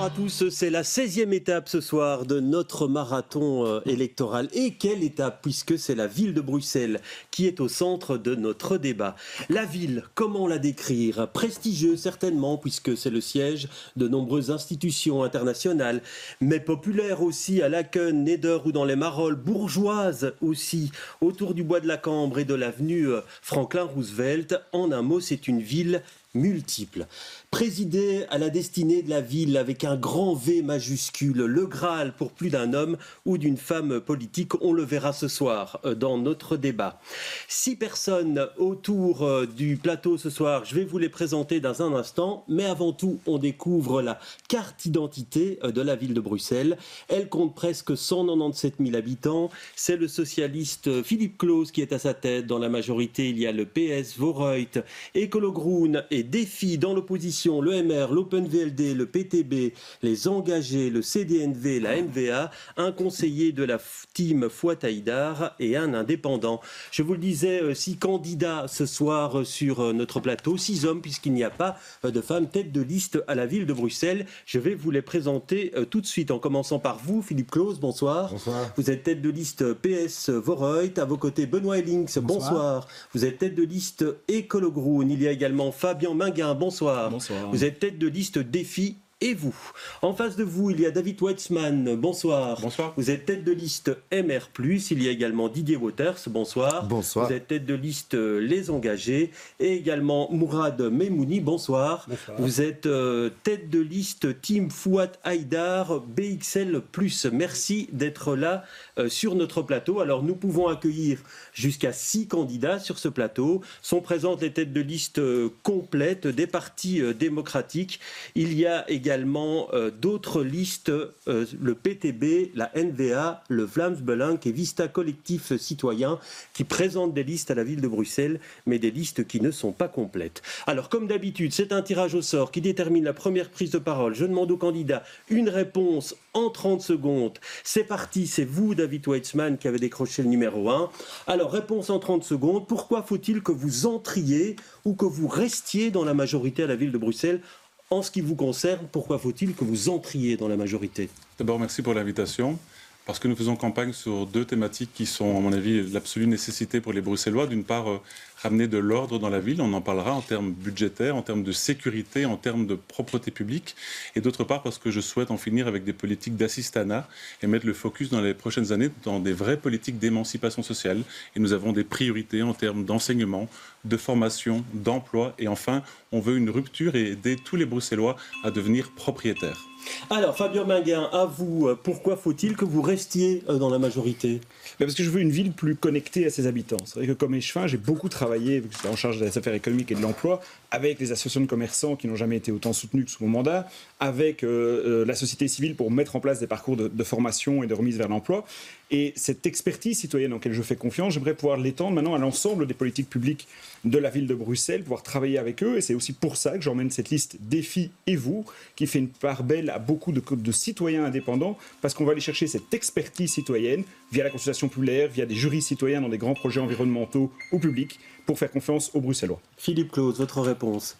Bonsoir à tous, c'est la 16e étape ce soir de notre marathon électoral. Et quelle étape, puisque c'est la ville de Bruxelles qui est au centre de notre débat. La ville, comment la décrire? Prestigieuse certainement, puisque c'est le siège de nombreuses institutions internationales, mais populaire aussi à Laken, Neder ou dans les Marolles, bourgeoise aussi, autour du bois de la Cambre et de l'avenue Franklin Roosevelt. En un mot, c'est une ville multiple. Présider à la destinée de la ville avec un grand V majuscule, le Graal pour plus d'un homme ou d'une femme politique, on le verra ce soir dans notre débat. 6 personnes autour du plateau ce soir, je vais vous les présenter dans un instant, mais avant tout, on découvre la carte d'identité de la ville de Bruxelles. Elle compte presque 197 000 habitants. C'est le socialiste Philippe Claus qui est à sa tête. Dans la majorité, il y a le PS, Vorreut, Ecolo Groen et Défi. Dans l'opposition, le MR, l'Open VLD, le PTB, les engagés, le CDNV, la NVA, un conseiller de la team Fouad Haïdar et un indépendant. Je vous le disais, 6 candidats ce soir sur notre plateau, 6 hommes puisqu'il n'y a pas de femmes tête de liste à la ville de Bruxelles. Je vais vous les présenter tout de suite en commençant par vous, Philippe Claus, bonsoir. Bonsoir. Vous êtes tête de liste PS Vorreut, à vos côtés Benoît Ellings, bonsoir. Vous êtes tête de liste Ecolo Groen, il y a également Fabien Minguin, bonsoir. Bonsoir. Vous êtes tête de liste Défi et vous. En face de vous, il y a David Weitzman, bonsoir. Bonsoir. Vous êtes tête de liste MR+, il y a également Didier Waters, bonsoir. Bonsoir. Vous êtes tête de liste Les Engagés et également Mourad Memouni, bonsoir. Bonsoir. Vous êtes tête de liste Team Fouad Haïdar BXL+. Merci d'être là sur notre plateau. Alors nous pouvons accueillir jusqu'à 6 candidats sur ce plateau. Sont présentes les têtes de liste complètes des partis démocratiques. Il y a également d'autres listes, le PTB, la NVA, le Vlaams Belang et Vista Collectif Citoyen qui présentent des listes à la ville de Bruxelles, mais des listes qui ne sont pas complètes. Alors comme d'habitude, c'est un tirage au sort qui détermine la première prise de parole. Je demande aux candidats une réponse en 30 secondes. C'est parti, c'est vous David Weitzman qui avez décroché le numéro 1. Alors réponse en 30 secondes, pourquoi faut-il que vous entriez ou que vous restiez dans la majorité à la ville de Bruxelles? En ce qui vous concerne, pourquoi faut-il que vous entriez dans la majorité? D'abord, merci pour l'invitation, parce que nous faisons campagne sur 2 thématiques qui sont, à mon avis, l'absolue nécessité pour les Bruxellois. D'une part, ramener de l'ordre dans la ville, on en parlera en termes budgétaires, en termes de sécurité, en termes de propreté publique. Et d'autre part, parce que je souhaite en finir avec des politiques d'assistanat et mettre le focus dans les prochaines années dans des vraies politiques d'émancipation sociale. Et nous avons des priorités en termes d'enseignement, de formation, d'emploi. Et enfin, on veut une rupture et aider tous les Bruxellois à devenir propriétaires. Alors, Fabien Minguin, à vous, pourquoi faut-il que vous restiez dans la majorité? Parce que je veux une ville plus connectée à ses habitants. C'est vrai que comme échevin, j'ai beaucoup travaillé, vu que j'étais en charge des affaires économiques et de l'emploi, avec les associations de commerçants qui n'ont jamais été autant soutenues que sous mon mandat, avec la société civile pour mettre en place des parcours de formation et de remise vers l'emploi. Et cette expertise citoyenne en laquelle je fais confiance, j'aimerais pouvoir l'étendre maintenant à l'ensemble des politiques publiques de la ville de Bruxelles, pouvoir travailler avec eux. Et c'est aussi pour ça que j'emmène cette liste Défi et vous, qui fait une part belle à beaucoup de citoyens indépendants, parce qu'on va aller chercher cette expertise citoyenne via la consultation populaire, via des jurys citoyens dans des grands projets environnementaux ou publics, pour faire confiance aux Bruxellois. Philippe Claus, votre réponse?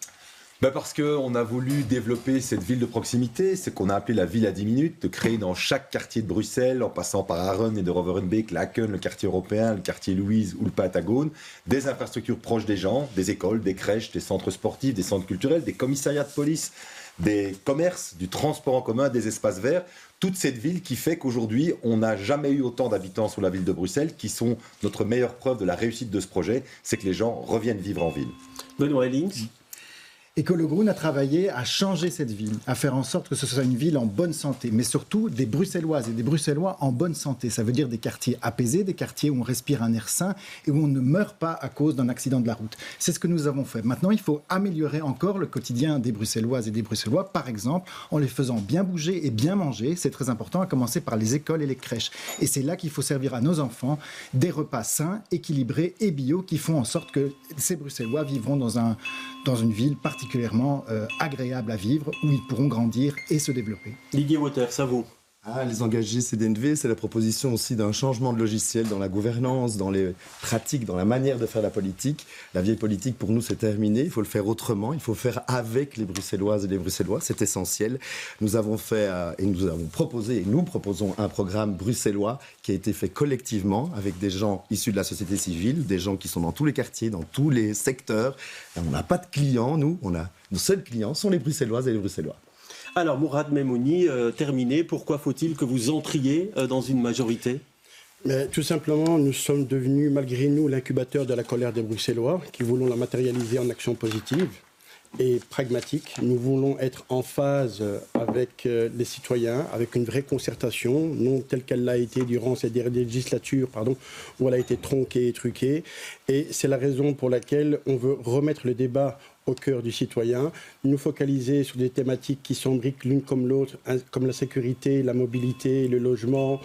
Parce qu'on a voulu développer cette ville de proximité, c'est qu'on a appelé la ville à 10 minutes, de créer dans chaque quartier de Bruxelles, en passant par Arren et de Roverenbeek, Laken, le quartier européen, le quartier Louise ou le Patagone, des infrastructures proches des gens, des écoles, des crèches, des centres sportifs, des centres culturels, des commissariats de police, des commerces, du transport en commun, des espaces verts. Toute cette ville qui fait qu'aujourd'hui, on n'a jamais eu autant d'habitants sur la ville de Bruxelles, qui sont notre meilleure preuve de la réussite de ce projet, c'est que les gens reviennent vivre en ville. Benoît Ellings. Ecolo Groen a travaillé à changer cette ville, à faire en sorte que ce soit une ville en bonne santé, mais surtout des Bruxelloises et des Bruxellois en bonne santé. Ça veut dire des quartiers apaisés, des quartiers où on respire un air sain et où on ne meurt pas à cause d'un accident de la route. C'est ce que nous avons fait. Maintenant, il faut améliorer encore le quotidien des Bruxelloises et des Bruxellois, par exemple, en les faisant bien bouger et bien manger. C'est très important, à commencer par les écoles et les crèches. Et c'est là qu'il faut servir à nos enfants des repas sains, équilibrés et bio qui font en sorte que ces Bruxellois vivront dans une ville particulièrement agréable à vivre, où ils pourront grandir et se développer. Didier Waters, à vous. Les engagés CDNV, c'est la proposition aussi d'un changement de logiciel dans la gouvernance, dans les pratiques, dans la manière de faire la politique. La vieille politique, pour nous, c'est terminé. Il faut le faire autrement. Il faut faire avec les Bruxelloises et les Bruxellois. C'est essentiel. Nous avons fait et nous avons proposé, et nous proposons un programme bruxellois qui a été fait collectivement avec des gens issus de la société civile, des gens qui sont dans tous les quartiers, dans tous les secteurs. Et on n'a pas de clients, nous. Nos seuls clients sont les Bruxelloises et les Bruxellois. Alors, Mourad Memouni, terminé, pourquoi faut-il que vous entriez dans une majorité ? Mais tout simplement, nous sommes devenus, malgré nous, l'incubateur de la colère des Bruxellois, qui voulons la matérialiser en action positive et pragmatique. Nous voulons être en phase avec les citoyens, avec une vraie concertation, non telle qu'elle l'a été durant ces dernières législatures, où elle a été tronquée et truquée. Et c'est la raison pour laquelle on veut remettre le débat au cœur du citoyen, nous focaliser sur des thématiques qui s'embriquent l'une comme l'autre, comme la sécurité, la mobilité, le logement,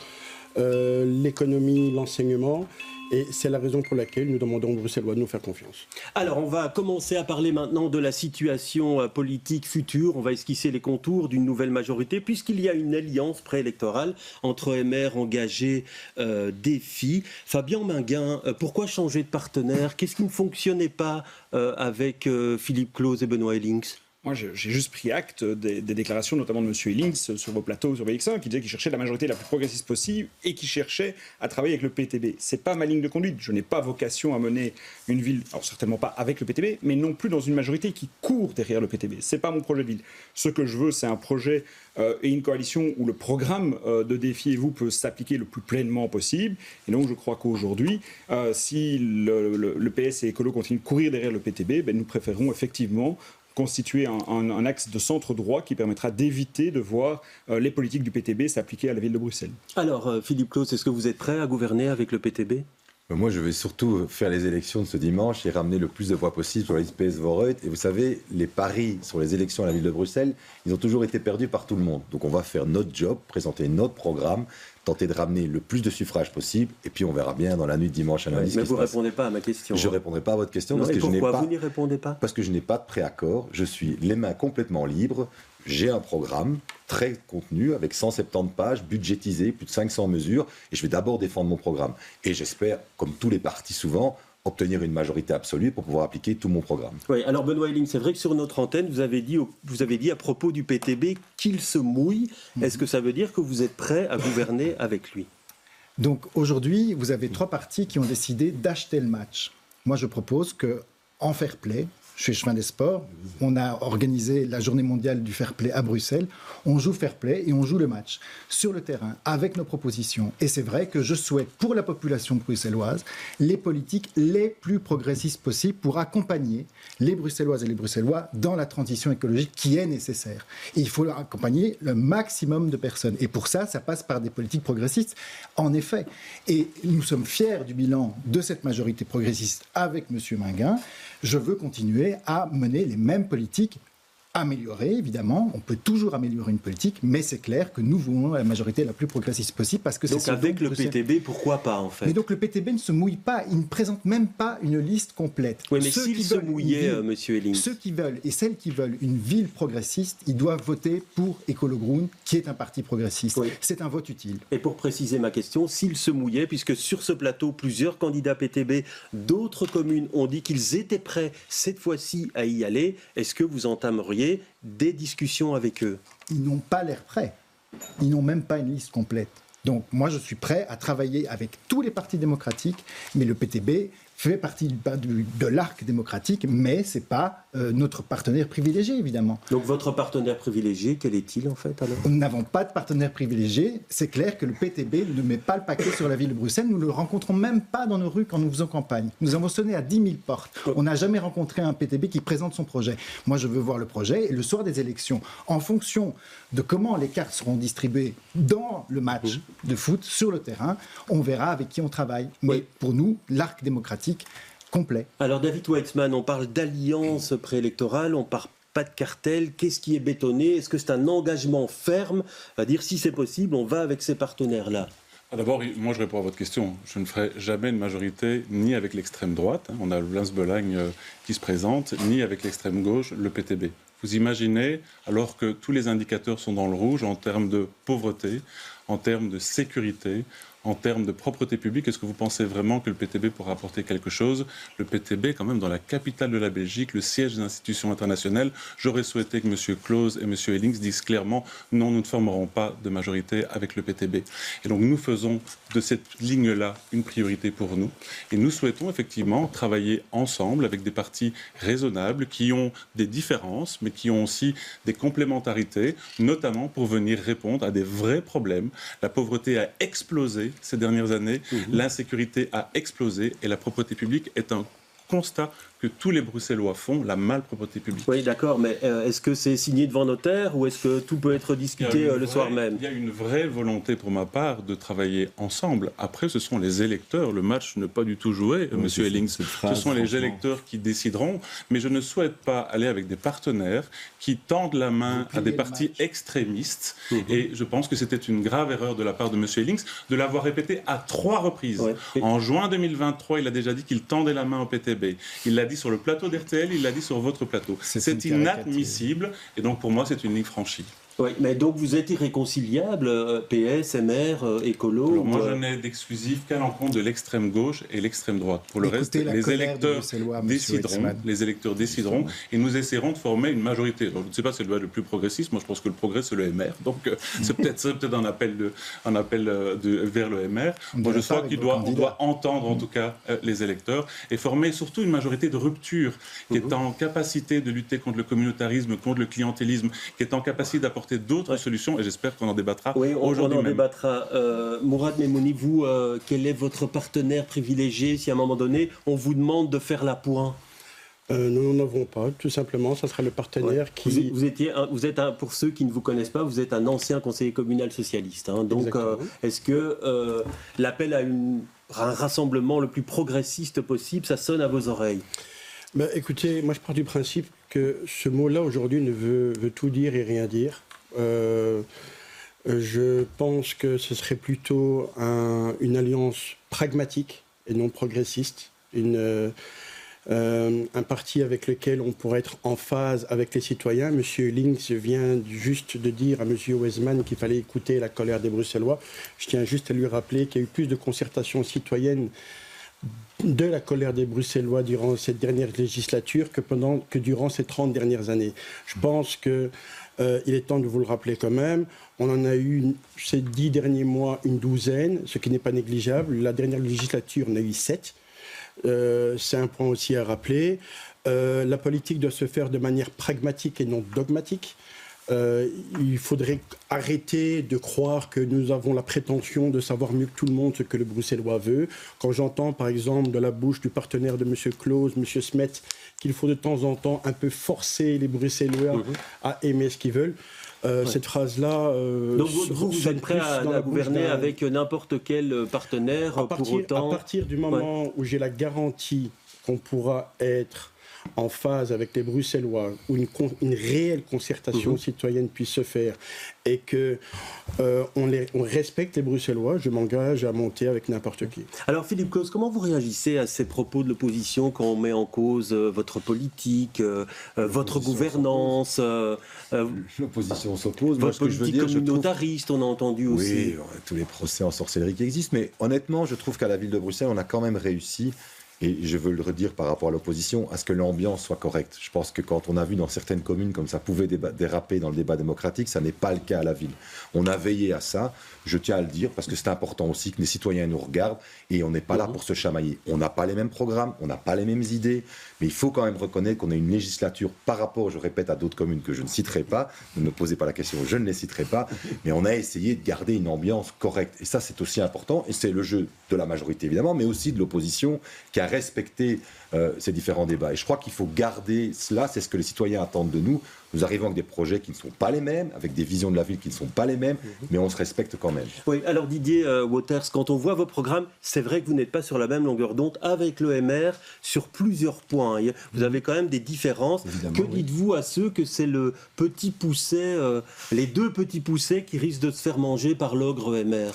l'économie, l'enseignement. Et c'est la raison pour laquelle nous demandons aux Bruxellois de nous faire confiance. Alors, on va commencer à parler maintenant de la situation politique future. On va esquisser les contours d'une nouvelle majorité, puisqu'il y a une alliance préélectorale entre MR, Engagés, Défi. Fabien Minguin, pourquoi changer de partenaire ? Qu'est-ce qui ne fonctionnait pas avec Philippe Claus et Benoît Hellings ? Moi, j'ai juste pris acte des déclarations, notamment de M. Hellings, sur vos plateaux sur VX1, qui disait qu'il cherchait la majorité la plus progressiste possible et qui cherchait à travailler avec le PTB. C'est pas ma ligne de conduite. Je n'ai pas vocation à mener une ville, alors certainement pas avec le PTB, mais non plus dans une majorité qui court derrière le PTB. C'est pas mon projet de ville. Ce que je veux, c'est un projet et une coalition où le programme de Défi et vous peut s'appliquer le plus pleinement possible. Et donc, je crois qu'aujourd'hui, si le PS et Écolo continuent de courir derrière le PTB, nous préférons effectivement constituer un axe de centre-droit qui permettra d'éviter de voir les politiques du PTB s'appliquer à la ville de Bruxelles. Alors, Philippe Claus, est-ce que vous êtes prêt à gouverner avec le PTB ? Moi, je vais surtout faire les élections de ce dimanche et ramener le plus de voix possible sur la liste PS Vooruit. Et vous savez, les paris sur les élections à la ville de Bruxelles, ils ont toujours été perdus par tout le monde. Donc on va faire notre job, présenter notre programme, tenter de ramener le plus de suffrages possible, et puis on verra bien dans la nuit de dimanche à lundi. Mais vous ne répondez pas à ma question. Je ne répondrai pas à votre question. Non, parce que pourquoi vous n'y répondez pas ? Parce que je n'ai pas de préaccord, je suis les mains complètement libres. J'ai un programme très contenu avec 170 pages, budgétisé, plus de 500 mesures, et je vais d'abord défendre mon programme. Et j'espère, comme tous les partis souvent, obtenir une majorité absolue pour pouvoir appliquer tout mon programme. Oui, alors Benoît Hellings, c'est vrai que sur notre antenne, vous avez dit à propos du PTB qu'il se mouille. Est-ce que ça veut dire que vous êtes prêt à gouverner avec lui ? Donc aujourd'hui, vous avez 3 partis qui ont décidé d'acheter le match. Moi, je propose qu'en fair play, je suis chemin des sports, on a organisé la journée mondiale du fair play à Bruxelles, on joue fair play et on joue le match sur le terrain avec nos propositions. Et c'est vrai que je souhaite pour la population bruxelloise les politiques les plus progressistes possibles pour accompagner les Bruxelloises et les Bruxellois dans la transition écologique qui est nécessaire. Et il faut accompagner le maximum de personnes. Et pour ça, ça passe par des politiques progressistes, en effet. Et nous sommes fiers du bilan de cette majorité progressiste avec M. Minguin. Je veux continuer à mener les mêmes politiques, améliorées évidemment. On peut toujours améliorer une politique, mais c'est clair que nous voulons la majorité la plus progressiste possible parce que donc c'est avec le PTB, pourquoi pas en fait ? Mais donc le PTB ne se mouille pas, il ne présente même pas une liste complète. Oui, mais s'il se mouillait, M. Hellings. Ceux qui veulent et celles qui veulent une ville progressiste, ils doivent voter pour Écolo Groen, qui est un parti progressiste. Oui. C'est un vote utile. Et pour préciser ma question, s'il se mouillait, puisque sur ce plateau, plusieurs candidats PTB d'autres communes ont dit qu'ils étaient prêts cette fois-ci à y aller, est-ce que vous entameriez des discussions avec eux ? Ils n'ont pas l'air prêts. Ils n'ont même pas une liste complète. Donc moi, je suis prêt à travailler avec tous les partis démocratiques, mais le PTB fait partie de l'arc démocratique, mais ce n'est pas notre partenaire privilégié, évidemment. Donc votre partenaire privilégié, quel est-il en fait alors ? Nous n'avons pas de partenaire privilégié. C'est clair que le PTB ne met pas le paquet sur la ville de Bruxelles. Nous ne le rencontrons même pas dans nos rues quand nous faisons campagne. Nous avons sonné à 10 000 portes. On n'a jamais rencontré un PTB qui présente son projet. Moi, je veux voir le projet et le soir des élections, en fonction de comment les cartes seront distribuées dans le match de foot, sur le terrain, on verra avec qui on travaille. Mais pour nous, l'arc démocratique complet. Alors David Weitzman, on parle d'alliance préélectorale, on parle pas de cartel. Qu'est-ce qui est bétonné ? Est-ce que c'est un engagement ferme à dire si c'est possible, on va avec ces partenaires-là ? D'abord, moi je réponds à votre question. Je ne ferai jamais une majorité ni avec l'extrême droite, on a le Vlaams Belang qui se présente, ni avec l'extrême gauche, le PTB. Vous imaginez, alors que tous les indicateurs sont dans le rouge en termes de pauvreté, en termes de sécurité, en termes de propreté publique, est-ce que vous pensez vraiment que le PTB pourra apporter quelque chose? Le PTB est quand même dans la capitale de la Belgique, le siège des institutions internationales. J'aurais souhaité que M. Claus et M. Ellings disent clairement non, nous ne formerons pas de majorité avec le PTB. Et donc nous faisons de cette ligne-là une priorité pour nous. Et nous souhaitons effectivement travailler ensemble avec des partis raisonnables qui ont des différences, mais qui ont aussi des complémentarités, notamment pour venir répondre à des vrais problèmes. La pauvreté a explosé ces dernières années, l'insécurité a explosé et la propreté publique est un constat que tous les Bruxellois font, la malpropreté publique. Oui, d'accord, mais est-ce que c'est signé devant notaire ou est-ce que tout peut être discuté le soir même? Il y a une vraie volonté pour ma part de travailler ensemble. Après, ce sont les électeurs. Le match n'est pas du tout joué, Oui, Monsieur Ellings. Ce sont les électeurs qui décideront. Mais je ne souhaite pas aller avec des partenaires qui tendent la main à des partis extrémistes. Et je pense que c'était une grave erreur de la part de Monsieur Ellings de l'avoir répété à 3 reprises. Ouais. En juin 2023, il a déjà dit qu'il tendait la main au PTB. Il l'a dit sur le plateau d'RTL, il l'a dit sur votre plateau. C'est inadmissible et donc pour moi c'est une ligne franchie. Oui, mais donc vous êtes irréconciliable, PS, MR, écolo. Alors moi, je n'ai d'exclusif qu'à l'encontre de l'extrême gauche et l'extrême droite. Pour le reste, les électeurs décideront et nous essaierons de former une majorité. Alors, je ne sais pas si elle doit être le plus progressiste. Moi, je pense que le progrès, c'est le MR. Donc, c'est peut-être un appel vers le MR. Moi, je crois qu'on doit entendre, en tout cas, les électeurs et former surtout une majorité de rupture qui est en capacité de lutter contre le communautarisme, contre le clientélisme, qui est en capacité d'apporter d'autres solutions et j'espère qu'on en débattra aujourd'hui. On en débattra. Mourad Memouni, vous, quel est votre partenaire privilégié si à un moment donné on vous demande de faire la pointe? Nous n'en avons pas, tout simplement, ça sera le partenaire qui... Vous êtes pour ceux qui ne vous connaissent pas, vous êtes un ancien conseiller communal socialiste. Hein, donc, est-ce que l'appel à un rassemblement le plus progressiste possible, ça sonne à vos oreilles? Écoutez, moi je pars du principe que ce mot-là aujourd'hui ne veut tout dire et rien dire. Je pense que ce serait plutôt une alliance pragmatique et non progressiste, un parti avec lequel on pourrait être en phase avec les citoyens. Monsieur Ellings vient juste de dire à Monsieur Huysmans qu'il fallait écouter la colère des Bruxellois. Je tiens juste à lui rappeler qu'il y a eu plus de concertation citoyenne de la colère des Bruxellois durant cette dernière législature que durant ces 30 dernières années. Je pense qu'il est temps de vous le rappeler quand même. On en a eu ces 10 derniers mois une douzaine, ce qui n'est pas négligeable. La dernière législature, on a eu 7. C'est un point aussi à rappeler. La politique doit se faire de manière pragmatique et non dogmatique. Il faudrait arrêter de croire que nous avons la prétention de savoir mieux que tout le monde ce que le Bruxellois veut. Quand j'entends par exemple de la bouche du partenaire de M. Claus, M. Smet, qu'il faut de temps en temps un peu forcer les Bruxellois à aimer ce qu'ils veulent, cette phrase-là... Donc vous êtes prêt à gouverner avec n'importe quel partenaire à partir du moment où j'ai la garantie qu'on pourra être en phase avec les Bruxellois, où une réelle concertation citoyenne puisse se faire et qu'on respecte les Bruxellois, je m'engage à monter avec n'importe qui. Alors Philippe Claus, comment vous réagissez à ces propos de l'opposition quand on met en cause votre politique, votre gouvernance L'opposition s'oppose. Votre politique communautariste, on a entendu aussi. Oui, tous les procès en sorcellerie qui existent, mais honnêtement, je trouve qu'à la ville de Bruxelles, on a quand même réussi. Et je veux le redire par rapport à l'opposition, à ce que l'ambiance soit correcte. Je pense que quand on a vu dans certaines communes comme ça pouvait déraper dans le débat démocratique, ça n'est pas le cas à la ville. On a veillé à ça, je tiens à le dire, parce que c'est important aussi que les citoyens nous regardent et on n'est pas là pour se chamailler. On n'a pas les mêmes programmes, on n'a pas les mêmes idées, mais il faut quand même reconnaître qu'on a une législature par rapport, je répète, à d'autres communes que je ne citerai pas. Ne me posez pas la question, je ne les citerai pas, mais on a essayé de garder une ambiance correcte. Et ça, c'est aussi important, et c'est le jeu de la majorité évidemment, mais aussi de l'opposition qui a respecté ces différents débats. Et je crois qu'il faut garder cela, c'est ce que les citoyens attendent de nous. Nous arrivons avec des projets qui ne sont pas les mêmes, avec des visions de la ville qui ne sont pas les mêmes, mais on se respecte quand même. Oui, alors Didier Wouters, quand on voit vos programmes, c'est vrai que vous n'êtes pas sur la même longueur d'onde avec le MR sur plusieurs points. Vous avez quand même des différences. Évidemment, que dites-vous à ceux que c'est le petit pousset, les deux petits poussets qui risquent de se faire manger par l'ogre MR ?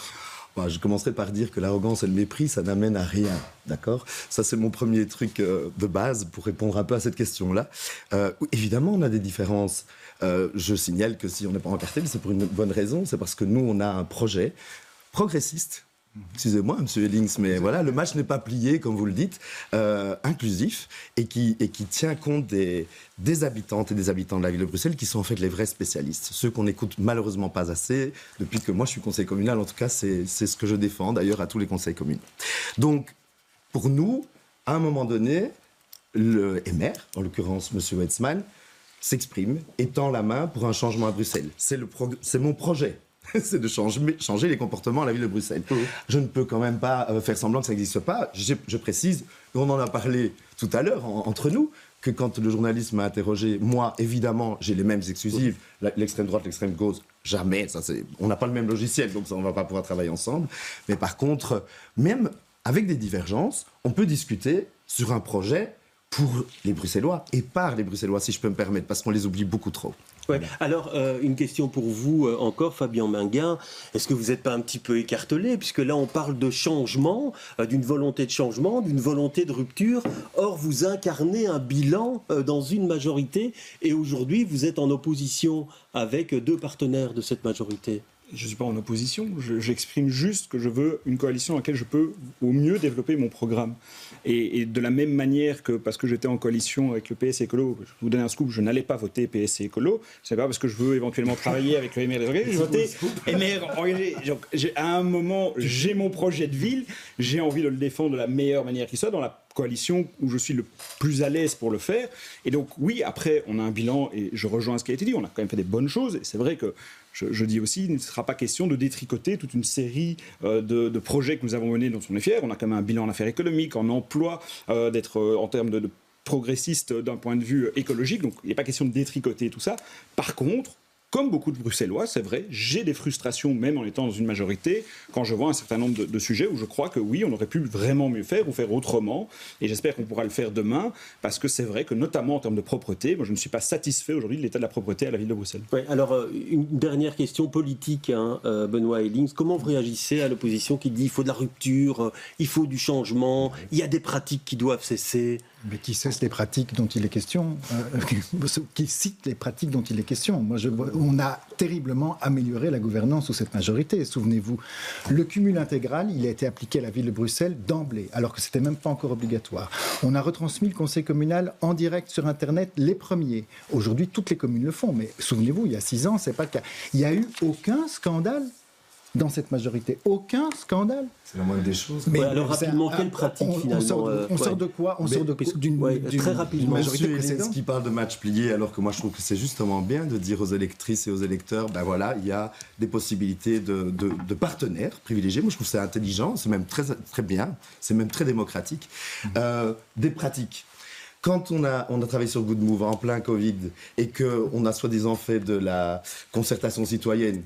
Je commencerai par dire que l'arrogance et le mépris, ça n'amène à rien, d'accord ? Ça, c'est mon premier truc de base pour répondre un peu à cette question-là. Évidemment, on a des différences. Je signale que si on n'est pas en cartel, c'est pour une bonne raison, c'est parce que nous, on a un projet progressiste. Excusez-moi, M. Ellings, mais voilà, le match n'est pas plié, comme vous le dites, inclusif, et qui tient compte des habitantes et des habitants de la ville de Bruxelles, qui sont en fait les vrais spécialistes. Ceux qu'on n'écoute malheureusement pas assez. Depuis que moi je suis conseiller communal, en tout cas, c'est ce que je défends, d'ailleurs, à tous les conseils communaux. Donc, pour nous, à un moment donné, le maire, en l'occurrence M. Wetzmann, s'exprime, étend la main pour un changement à Bruxelles. C'est mon projet. C'est de changer les comportements à la ville de Bruxelles. Je ne peux quand même pas faire semblant que ça n'existe pas. Je précise, on en a parlé tout à l'heure entre nous, que quand le journaliste m'a interrogé, moi, évidemment, j'ai les mêmes exclusives. L'extrême droite, l'extrême gauche, jamais. On n'a pas le même logiciel, donc ça, on ne va pas pouvoir travailler ensemble. Mais par contre, même avec des divergences, on peut discuter sur un projet pour les Bruxellois et par les Bruxellois, si je peux me permettre, parce qu'on les oublie beaucoup trop. Ouais. Alors, une question pour vous encore, Fabien Minguin. Est-ce que vous n'êtes pas un petit peu écartelé, puisque là, on parle de changement, d'une volonté de changement, d'une volonté de rupture. Or, vous incarnez un bilan dans une majorité, et aujourd'hui, vous êtes en opposition avec deux partenaires de cette majorité. Je ne suis pas en opposition, j'exprime juste que je veux une coalition dans laquelle je peux au mieux développer mon programme. Et de la même manière que parce que j'étais en coalition avec le PS Écolo, je vous donne un scoop, je n'allais pas voter PS Écolo, ce n'est pas parce que je veux éventuellement travailler avec le MR des engagés, j'ai voté MR engagé. À un moment, j'ai mon projet de ville, j'ai envie de le défendre de la meilleure manière qui soit, dans la coalition où je suis le plus à l'aise pour le faire. Et donc oui, après, on a un bilan, et je rejoins ce qui a été dit, on a quand même fait des bonnes choses, et c'est vrai que je dis aussi, il ne sera pas question de détricoter toute une série de projets que nous avons menés dont on est fiers. On a quand même un bilan en affaires économiques, en emploi, d'être en termes de progressiste d'un point de vue écologique. Donc il n'est pas question de détricoter tout ça. Par contre, comme beaucoup de Bruxellois, c'est vrai, j'ai des frustrations, même en étant dans une majorité, quand je vois un certain nombre de sujets où je crois que oui, on aurait pu vraiment mieux faire ou faire autrement. Et j'espère qu'on pourra le faire demain, parce que c'est vrai que, notamment en termes de propreté, moi je ne suis pas satisfait aujourd'hui de l'état de la propreté à la ville de Bruxelles. Ouais, alors, une dernière question politique, Benoît Ellings. Comment vous réagissez à l'opposition qui dit qu'il faut de la rupture, il faut du changement, il y a des pratiques qui doivent cesser? Mais qui cesse les pratiques dont il est question, qui cite les pratiques dont il est question. On a terriblement amélioré la gouvernance sous cette majorité. Souvenez-vous, le cumul intégral, il a été appliqué à la ville de Bruxelles d'emblée, alors que c'était même pas encore obligatoire. On a retransmis le conseil communal en direct sur Internet, les premiers. Aujourd'hui, toutes les communes le font, mais souvenez-vous, il y a 6 ans, c'est pas le cas. Il n'y a eu aucun scandale dans cette majorité. Aucun scandale. C'est la moindre des choses. Mais alors rapidement, quelle pratique finalement on sort de quoi? On sort d'une très rapidement. majorité Monsieur précédente. Ellings qui parle de match plié, alors que moi je trouve que c'est justement bien de dire aux électrices et aux électeurs, ben voilà, il y a des possibilités de partenaires privilégiés. Moi je trouve que c'est intelligent, c'est même très, très bien, c'est même très démocratique. Des pratiques. Quand on a travaillé sur Good Move en plein Covid et qu'on a soi-disant fait de la concertation citoyenne,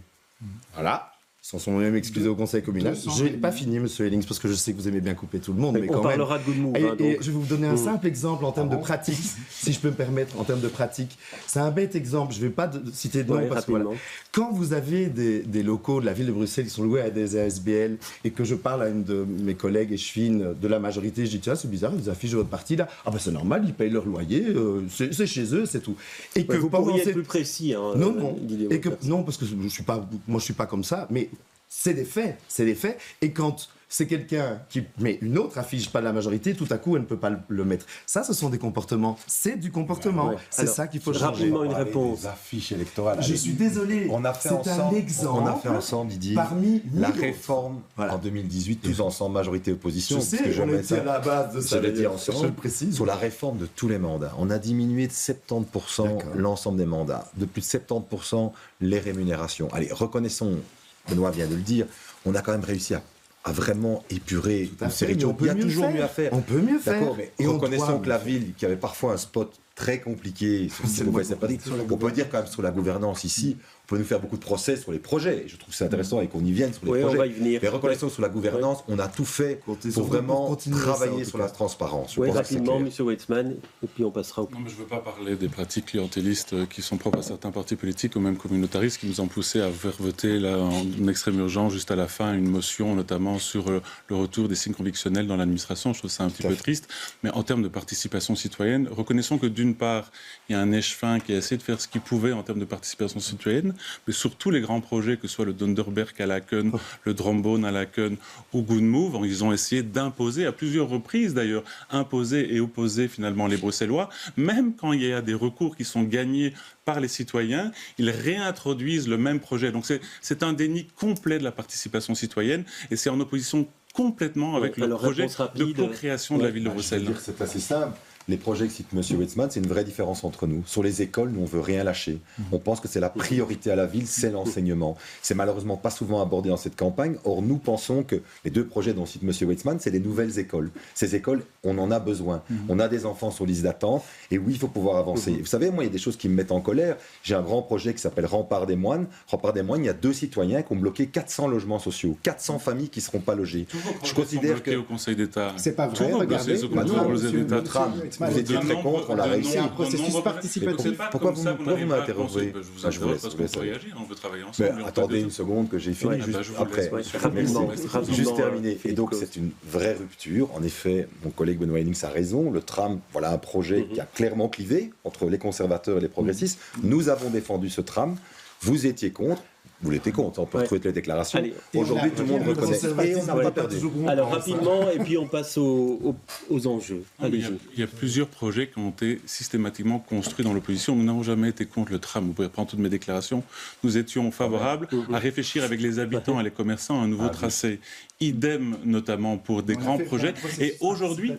voilà. S'en sont même excusés au conseil communal. Je n'ai pas fini, monsieur Ellings, parce que je sais que vous aimez bien couper tout le monde. Mais on quand parlera même. de Good Move. Et je vais vous donner un simple exemple en termes de pratique, si je peux me permettre, en termes de pratique. C'est un bête exemple, je ne vais pas citer de nom, parce que voilà. Quand vous avez des locaux de la ville de Bruxelles qui sont loués à des ASBL et que je parle à une de mes collègues échevines de la majorité, je dis tiens, c'est bizarre, ils affichent votre parti là. Ah ben c'est normal, ils payent leur loyer, c'est chez eux, c'est tout. Et que vous pourriez être plus précis. Non, parce que moi je suis pas comme ça, mais c'est des faits. Et quand c'est quelqu'un qui met une autre affiche, pas de la majorité, tout à coup, elle ne peut pas le mettre. Ça, ce sont des comportements. C'est du comportement. Ouais. C'est ça qu'il faut changer. Rapidement, une réponse. Les affiches électorales. Je suis désolé. On a fait ensemble, Didier, parmi la réforme en 2018, tous ensemble, majorité-opposition. Je sais, on était à la base de ça. Je le précise. Sur la réforme de tous les mandats. On a diminué de 70% l'ensemble des mandats. De plus de 70% les rémunérations. Allez, reconnaissons, Benoît vient de le dire, on a quand même réussi à vraiment épurer une série de choses. Il y a toujours mieux à faire. On peut mieux faire. Et reconnaissons que la ville, qui avait parfois un spot très compliqué, on peut dire quand même sur la gouvernance ici, Vous pouvez nous faire beaucoup de procès sur les projets, et je trouve que c'est intéressant et qu'on y vienne sur les projets. On va y venir. Mais reconnaissons sur la gouvernance, on a tout fait pour vraiment travailler sur la transparence. Oui, rapidement, M. Weitzman, et puis on passera au... Non, mais je ne veux pas parler des pratiques clientélistes qui sont propres à certains partis politiques ou même communautaristes qui nous ont poussé à faire voter là, en extrême urgence, juste à la fin, une motion notamment sur le retour des signes convictionnels dans l'administration. Je trouve ça un petit peu triste. Mais en termes de participation citoyenne, reconnaissons que d'une part, il y a un échevin qui a essayé de faire ce qu'il pouvait en termes de participation citoyenne, mais sur tous les grands projets, que ce soit le Donderberg à Laken, le Drombone à Laken ou Good Move, ils ont essayé d'imposer, à plusieurs reprises d'ailleurs, imposer et opposer finalement les Bruxellois. Même quand il y a des recours qui sont gagnés par les citoyens, ils réintroduisent le même projet. Donc c'est un déni complet de la participation citoyenne et c'est en opposition complètement avec le projet de co-création de la ville de Bruxelles. C'est assez simple. Les projets que cite M. Weitzman, c'est une vraie différence entre nous. Sur les écoles, nous, on ne veut rien lâcher. On pense que c'est la priorité à la ville, c'est l'enseignement. C'est malheureusement pas souvent abordé dans cette campagne. Or, nous pensons que les deux projets dont cite M. Weitzman, c'est les nouvelles écoles. Ces écoles, on en a besoin. On a des enfants sur liste d'attente. Et oui, il faut pouvoir avancer. Vous savez, moi, il y a des choses qui me mettent en colère. J'ai un grand projet qui s'appelle Rempart des Moines. Rempart des Moines, il y a 2 citoyens qui ont bloqué 400 logements sociaux. 400 familles qui ne seront pas logées. Je considère que... au Conseil d'État. C'est pas vrai, regardez. Vous étiez très contre, on l'a réussi. C'est un processus participatif. Pourquoi vous m'interrogez? Je vous laisse parce qu'on peut réagir, on veut travailler ensemble. Attendez une seconde que j'ai fini juste après. Juste terminé. Et donc c'est une vraie rupture. En effet, mon collègue Benoît Henning a raison. Le tram, voilà un projet qui a clairement clivé entre les conservateurs et les progressistes. Nous avons défendu ce tram. Vous étiez contre. Vous l'étiez contre, on peut retrouver les déclarations. Aujourd'hui, tout le monde reconnaît. Et on n'a pas perdu. Alors, rapidement, et puis on passe aux enjeux. Il y a plusieurs projets qui ont été systématiquement construits dans l'opposition. Nous n'avons jamais été contre le tram. Vous pouvez prendre toutes mes déclarations. Nous étions favorables à réfléchir avec les habitants et les commerçants à un nouveau tracé. Idem, notamment pour des grands projets. Et aujourd'hui,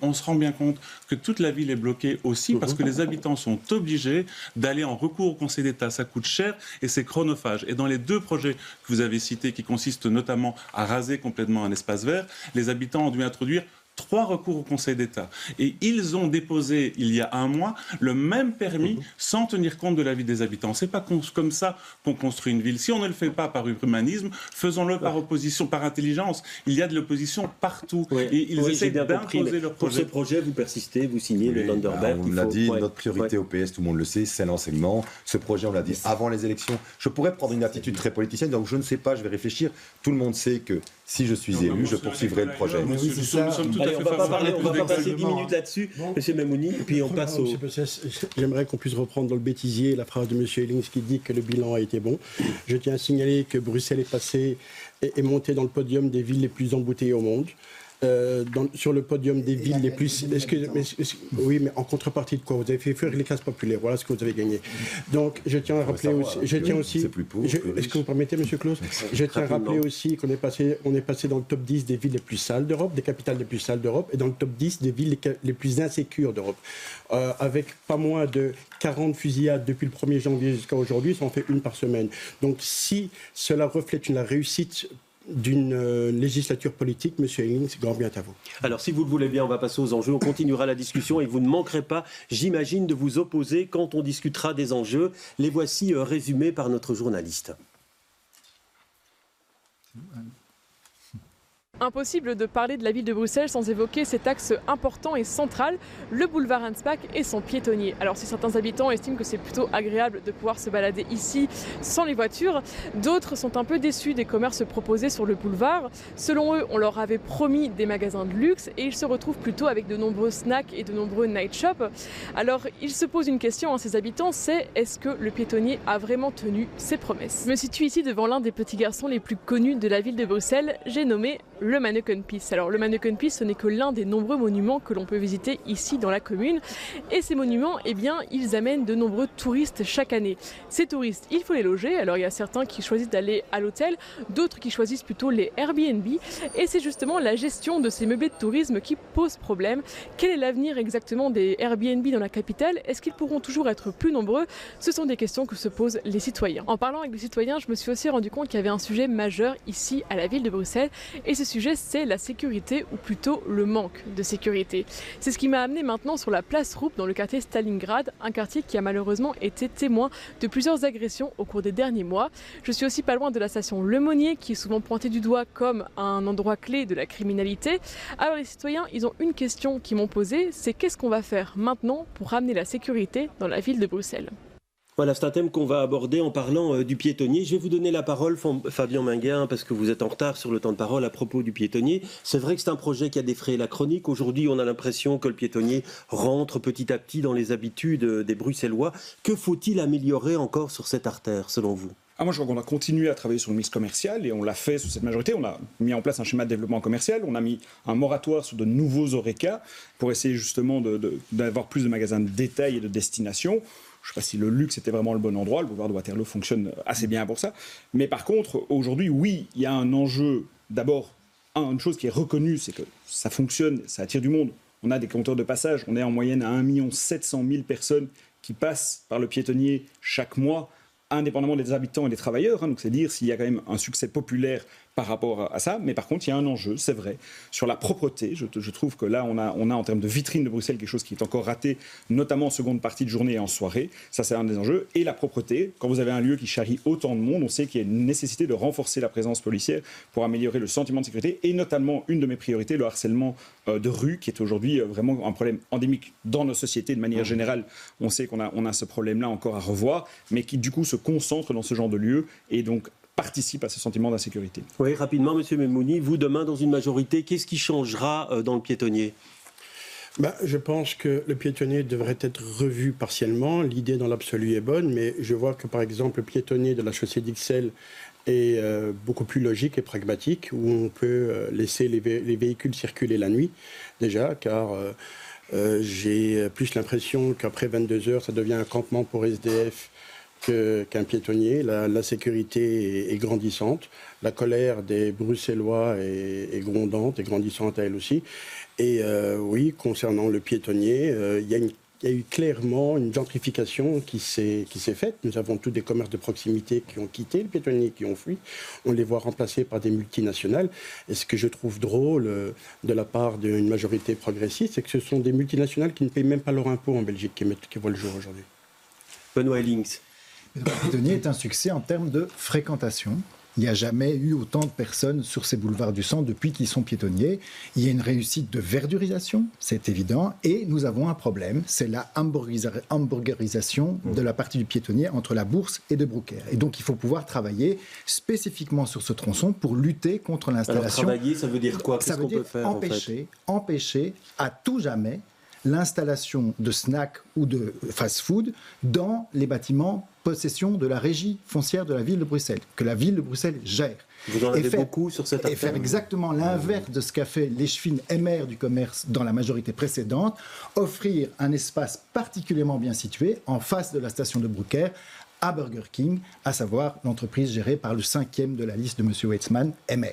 on se rend bien compte que toute la ville est bloquée aussi parce que les habitants sont obligés d'aller en recours au Conseil d'État. Ça coûte cher et c'est chronophage. Et dans les 2 projets que vous avez cités, qui consistent notamment à raser complètement un espace vert, les habitants ont dû introduire 3 recours au Conseil d'État. Et ils ont déposé, il y a 1 mois, le même permis sans tenir compte de l'avis des habitants. C'est pas comme ça qu'on construit une ville. Si on ne le fait pas par humanisme, faisons-le par opposition, par intelligence. Il y a de l'opposition partout. Et ils essaient d'imposer leur projet. Pour ce projet, vous persistez, vous signez le Donderberg. On l'a dit, notre priorité au PS, tout le monde le sait, c'est l'enseignement. Ce projet, on l'a dit avant les élections. Je pourrais prendre une attitude très politicienne, donc je ne sais pas, je vais réfléchir. Tout le monde sait que si je suis élu, je poursuivrai le projet. Allez, on va pas passer 10 minutes là-dessus, Monsieur Mamouni, et puis on passe au... J'aimerais qu'on puisse reprendre dans le bêtisier la phrase de M. Ellings qui dit que le bilan a été bon. Je tiens à signaler que Bruxelles est montée dans le podium des villes les plus embouteillées au monde. Sur le podium des villes les plus... Oui, mais en contrepartie de quoi? Vous avez fait fuir les classes populaires. Voilà ce que vous avez gagné. Donc, je tiens à rappeler aussi... Est-ce que vous permettez, M. Claus? Je tiens à rappeler aussi qu'on est passé dans le top 10 des villes les plus sales d'Europe, des capitales les plus sales d'Europe, et dans le top 10 des villes les plus insécures d'Europe. Avec pas moins de 40 fusillades depuis le 1er janvier jusqu'à aujourd'hui, ça en fait 1 par semaine. Donc, si cela reflète la réussite d'une législature politique, M. Ellings, grand bien à vous. Alors, si vous le voulez bien, on va passer aux enjeux. On continuera la discussion et vous ne manquerez pas, j'imagine, de vous opposer quand on discutera des enjeux. Les voici résumés par notre journaliste. Impossible de parler de la ville de Bruxelles sans évoquer cet axe important et central, le boulevard Hanspach et son piétonnier. Alors si certains habitants estiment que c'est plutôt agréable de pouvoir se balader ici sans les voitures, d'autres sont un peu déçus des commerces proposés sur le boulevard. Selon eux, on leur avait promis des magasins de luxe et ils se retrouvent plutôt avec de nombreux snacks et de nombreux night shops. Alors ils se posent une question, ces habitants, c'est est-ce que le piétonnier a vraiment tenu ses promesses? Je me situe ici devant l'un des petits garçons les plus connus de la ville de Bruxelles, j'ai nommé le Manneken-Pis. Alors le Manneken-Pis, ce n'est que l'un des nombreux monuments que l'on peut visiter ici dans la commune. Et ces monuments, eh bien, ils amènent de nombreux touristes chaque année. Ces touristes, il faut les loger. Alors il y a certains qui choisissent d'aller à l'hôtel, d'autres qui choisissent plutôt les Airbnb. Et c'est justement la gestion de ces meublés de tourisme qui pose problème. Quel est l'avenir exactement des Airbnb dans la capitale? Est-ce qu'ils pourront toujours être plus nombreux? Ce sont des questions que se posent les citoyens. En parlant avec les citoyens, je me suis aussi rendu compte qu'il y avait un sujet majeur ici à la ville de Bruxelles. Et ce sujet, c'est la sécurité, ou plutôt le manque de sécurité. C'est ce qui m'a amené maintenant sur la place Roupe, dans le quartier Stalingrad, un quartier qui a malheureusement été témoin de plusieurs agressions au cours des derniers mois. Je suis aussi pas loin de la station Lemonnier, qui est souvent pointée du doigt comme un endroit clé de la criminalité. Alors les citoyens, ils ont une question qu'ils m'ont posée, c'est qu'est-ce qu'on va faire maintenant pour ramener la sécurité dans la ville de Bruxelles ? Voilà, c'est un thème qu'on va aborder en parlant du piétonnier. Je vais vous donner la parole, Fabien Minguin, parce que vous êtes en retard sur le temps de parole à propos du piétonnier. C'est vrai que c'est un projet qui a défrayé la chronique. Aujourd'hui, on a l'impression que le piétonnier rentre petit à petit dans les habitudes des Bruxellois. Que faut-il améliorer encore sur cette artère, selon vous ? Moi, je crois qu'on a continué à travailler sur le mix commercial et on l'a fait sous cette majorité. On a mis en place un schéma de développement commercial, on a mis un moratoire sur de nouveaux Horeca pour essayer justement d'avoir plus de magasins de détail et de destination. Je ne sais pas si le luxe était vraiment le bon endroit, le boulevard de Waterloo fonctionne assez bien pour ça. Mais par contre, aujourd'hui, oui, il y a un enjeu. D'abord, une chose qui est reconnue, c'est que ça fonctionne, ça attire du monde. On a des compteurs de passage, on est en moyenne à 1 700 000 personnes qui passent par le piétonnier chaque mois, indépendamment des habitants et des travailleurs. Donc c'est dire s'il y a quand même un succès populaire par rapport à ça. Mais par contre, il y a un enjeu, c'est vrai, sur la propreté. Je trouve que là, on a en termes de vitrine de Bruxelles quelque chose qui est encore raté, notamment en seconde partie de journée et en soirée. Ça, c'est un des enjeux. Et la propreté, quand vous avez un lieu qui charrie autant de monde, on sait qu'il y a une nécessité de renforcer la présence policière pour améliorer le sentiment de sécurité. Et notamment, une de mes priorités, le harcèlement de rue, qui est aujourd'hui vraiment un problème endémique dans nos sociétés de manière générale. On sait qu'on a ce problème-là encore à revoir, mais qui du coup se concentre dans ce genre de lieu et donc participe à ce sentiment d'insécurité. Oui, rapidement, M. Memouni, vous, demain, dans une majorité, qu'est-ce qui changera dans le piétonnier ? Je pense que le piétonnier devrait être revu partiellement. L'idée dans l'absolu est bonne, mais je vois que, par exemple, le piétonnier de la chaussée d'Ixelles est beaucoup plus logique et pragmatique, où on peut laisser les véhicules circuler la nuit, déjà, car j'ai plus l'impression qu'après 22 heures, ça devient un campement pour SDF qu'un piétonnier. La sécurité est grandissante. La colère des Bruxellois est grondante et grandissante à elle aussi. Et oui, concernant le piétonnier, il y a eu clairement une gentrification qui s'est faite. Nous avons tous des commerces de proximité qui ont quitté le piétonnier, qui ont fui. On les voit remplacés par des multinationales. Et ce que je trouve drôle de la part d'une majorité progressiste, c'est que ce sont des multinationales qui ne payent même pas leur impôt en Belgique qui voient le jour aujourd'hui. Benoît Ellings. Le piétonnier est un succès en termes de fréquentation. Il n'y a jamais eu autant de personnes sur ces boulevards du centre depuis qu'ils sont piétonniers. Il y a une réussite de verdurisation, c'est évident. Et nous avons un problème, c'est la hamburgerisation de la partie du piétonnier entre la Bourse et de Broeckère. Et donc il faut pouvoir travailler spécifiquement sur ce tronçon pour lutter contre l'installation. Alors travailler, ça veut dire quoi ? Qu'est-ce qu'on peut faire, empêcher à tout jamais l'installation de snacks ou de fast-food dans les bâtiments possession de la régie foncière de la ville de Bruxelles, que la ville de Bruxelles gère. Vous en avez beaucoup sur cette affaire. Et faire exactement l'inverse de ce qu'a fait l'Échevin MR du commerce dans la majorité précédente, offrir un espace particulièrement bien situé en face de la station de Broeckère à Burger King, à savoir l'entreprise gérée par le 5e de la liste de M. Weitzmann, MR.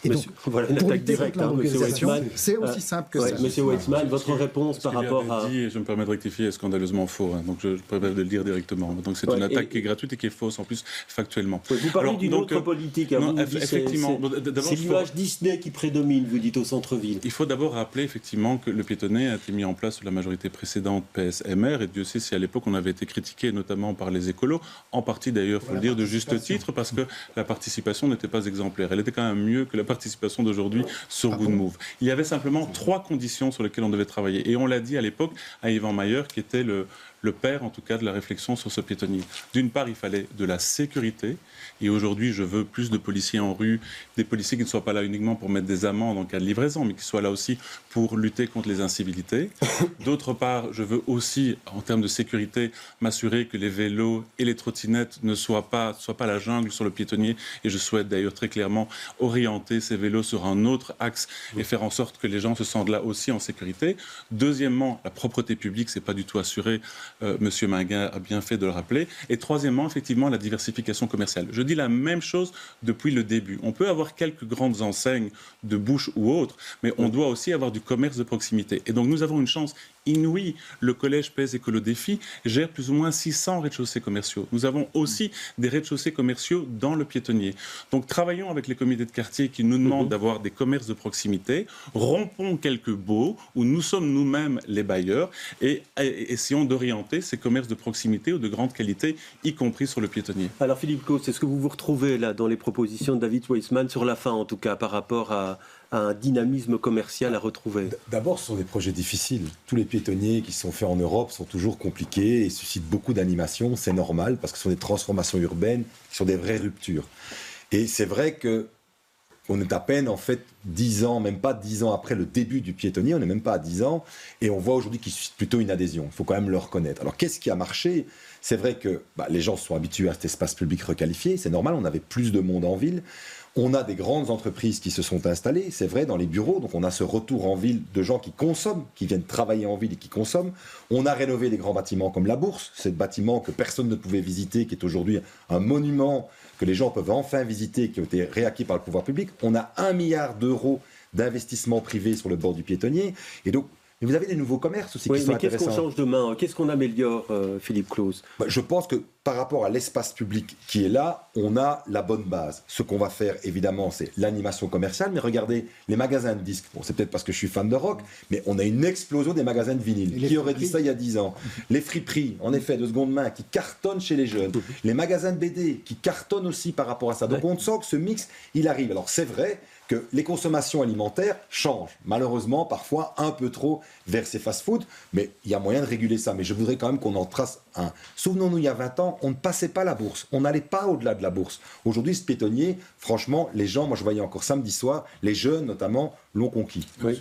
Et donc, voilà une attaque directe, M. Weitzmann. C'est aussi simple que ça. M. Weitzmann, votre réponse par rapport à... dit, et je me permets de rectifier, est scandaleusement faux. Donc je préfère de le dire directement. Donc c'est une attaque qui est gratuite et qui est fausse en plus factuellement. Vous parlez d'une autre politique. Non, effectivement. C'est l'image Disney qui prédomine, vous dites, au centre-ville. Il faut d'abord rappeler effectivement que le piétonnier a été mis en place sous la majorité précédente PS-MR, et Dieu sait si à l'époque on avait été critiqué notamment par les écolos, en partie d'ailleurs, il faut le dire, de juste titre, parce que la participation n'était pas exemplaire. Elle était quand même mieux que la participation d'aujourd'hui sur Good Move. Il y avait simplement 3 conditions sur lesquelles on devait travailler. Et on l'a dit à l'époque à Yvan Mayer, qui était le père, en tout cas, de la réflexion sur ce piétonnier. D'une part, il fallait de la sécurité. Et aujourd'hui, je veux plus de policiers en rue, des policiers qui ne soient pas là uniquement pour mettre des amendes en cas de livraison, mais qui soient là aussi pour lutter contre les incivilités. D'autre part, je veux aussi, en termes de sécurité, m'assurer que les vélos et les trottinettes ne soient pas la jungle sur le piétonnier. Et je souhaite d'ailleurs très clairement orienter ces vélos sur un autre axe et faire en sorte que les gens se sentent là aussi en sécurité. Deuxièmement, la propreté publique, c'est pas du tout assuré. Monsieur Minguin a bien fait de le rappeler. Et troisièmement, effectivement, la diversification commerciale. Je dis la même chose depuis le début. On peut avoir quelques grandes enseignes de bouche ou autres, mais on doit aussi avoir du commerce de proximité. Et donc nous avons une chance inouïe. Le collège Pèse Écolo Défi gère plus ou moins 600 rez-de-chaussée commerciaux. Nous avons aussi des rez-de-chaussée commerciaux dans le piétonnier. Donc travaillons avec les comités de quartier qui nous demandent d'avoir des commerces de proximité, rompons quelques baux où nous sommes nous-mêmes les bailleurs et essayons d'orienter ces commerces de proximité ou de grande qualité, y compris sur le piétonnier. Alors Philippe Claus, c'est ce que vous vous retrouvez là dans les propositions de David Weissman, sur la fin en tout cas, par rapport à un dynamisme commercial à retrouver? D'abord, ce sont des projets difficiles. Tous les piétonniers qui sont faits en Europe sont toujours compliqués et suscitent beaucoup d'animation. C'est normal parce que ce sont des transformations urbaines qui sont des vraies ruptures. Et c'est vrai qu'on est à peine, en fait, 10 ans, même pas 10 ans après le début du piétonnier, on n'est même pas à 10 ans, et on voit aujourd'hui qu'il suscite plutôt une adhésion. Il faut quand même le reconnaître. Alors, qu'est-ce qui a marché? C'est vrai que les gens se sont habitués à cet espace public requalifié, c'est normal, on avait plus de monde en ville. On a des grandes entreprises qui se sont installées, c'est vrai, dans les bureaux. Donc on a ce retour en ville de gens qui consomment, qui viennent travailler en ville et qui consomment. On a rénové des grands bâtiments comme la Bourse, ce bâtiment que personne ne pouvait visiter, qui est aujourd'hui un monument que les gens peuvent enfin visiter, qui a été réacquis par le pouvoir public. On a 1 milliard d'euros d'investissement privé sur le bord du piétonnier. Et donc, mais vous avez des nouveaux commerces aussi qui sont intéressants. Qu'est-ce qu'on change demain? Qu'est-ce qu'on améliore, Philippe Claus? Je pense que par rapport à l'espace public qui est là, on a la bonne base. Ce qu'on va faire, évidemment, c'est l'animation commerciale. Mais regardez, les magasins de disques, bon, c'est peut-être parce que je suis fan de rock, mais on a une explosion des magasins de vinyle. Qui aurait dit ça il y a 10 ans? Les friperies, en effet, de seconde main, qui cartonnent chez les jeunes. Les magasins de BD, qui cartonnent aussi par rapport à ça. Donc on sent que ce mix, il arrive. Alors c'est vrai que les consommations alimentaires changent, malheureusement, parfois un peu trop vers ces fast-foods, mais il y a moyen de réguler ça. Mais je voudrais quand même qu'on en trace un. Souvenons-nous, il y a 20 ans, on ne passait pas la bourse, on n'allait pas au-delà de la bourse. Aujourd'hui, ce piétonnier, franchement, les gens, moi je voyais encore samedi soir, les jeunes notamment, l'ont conquis. Nous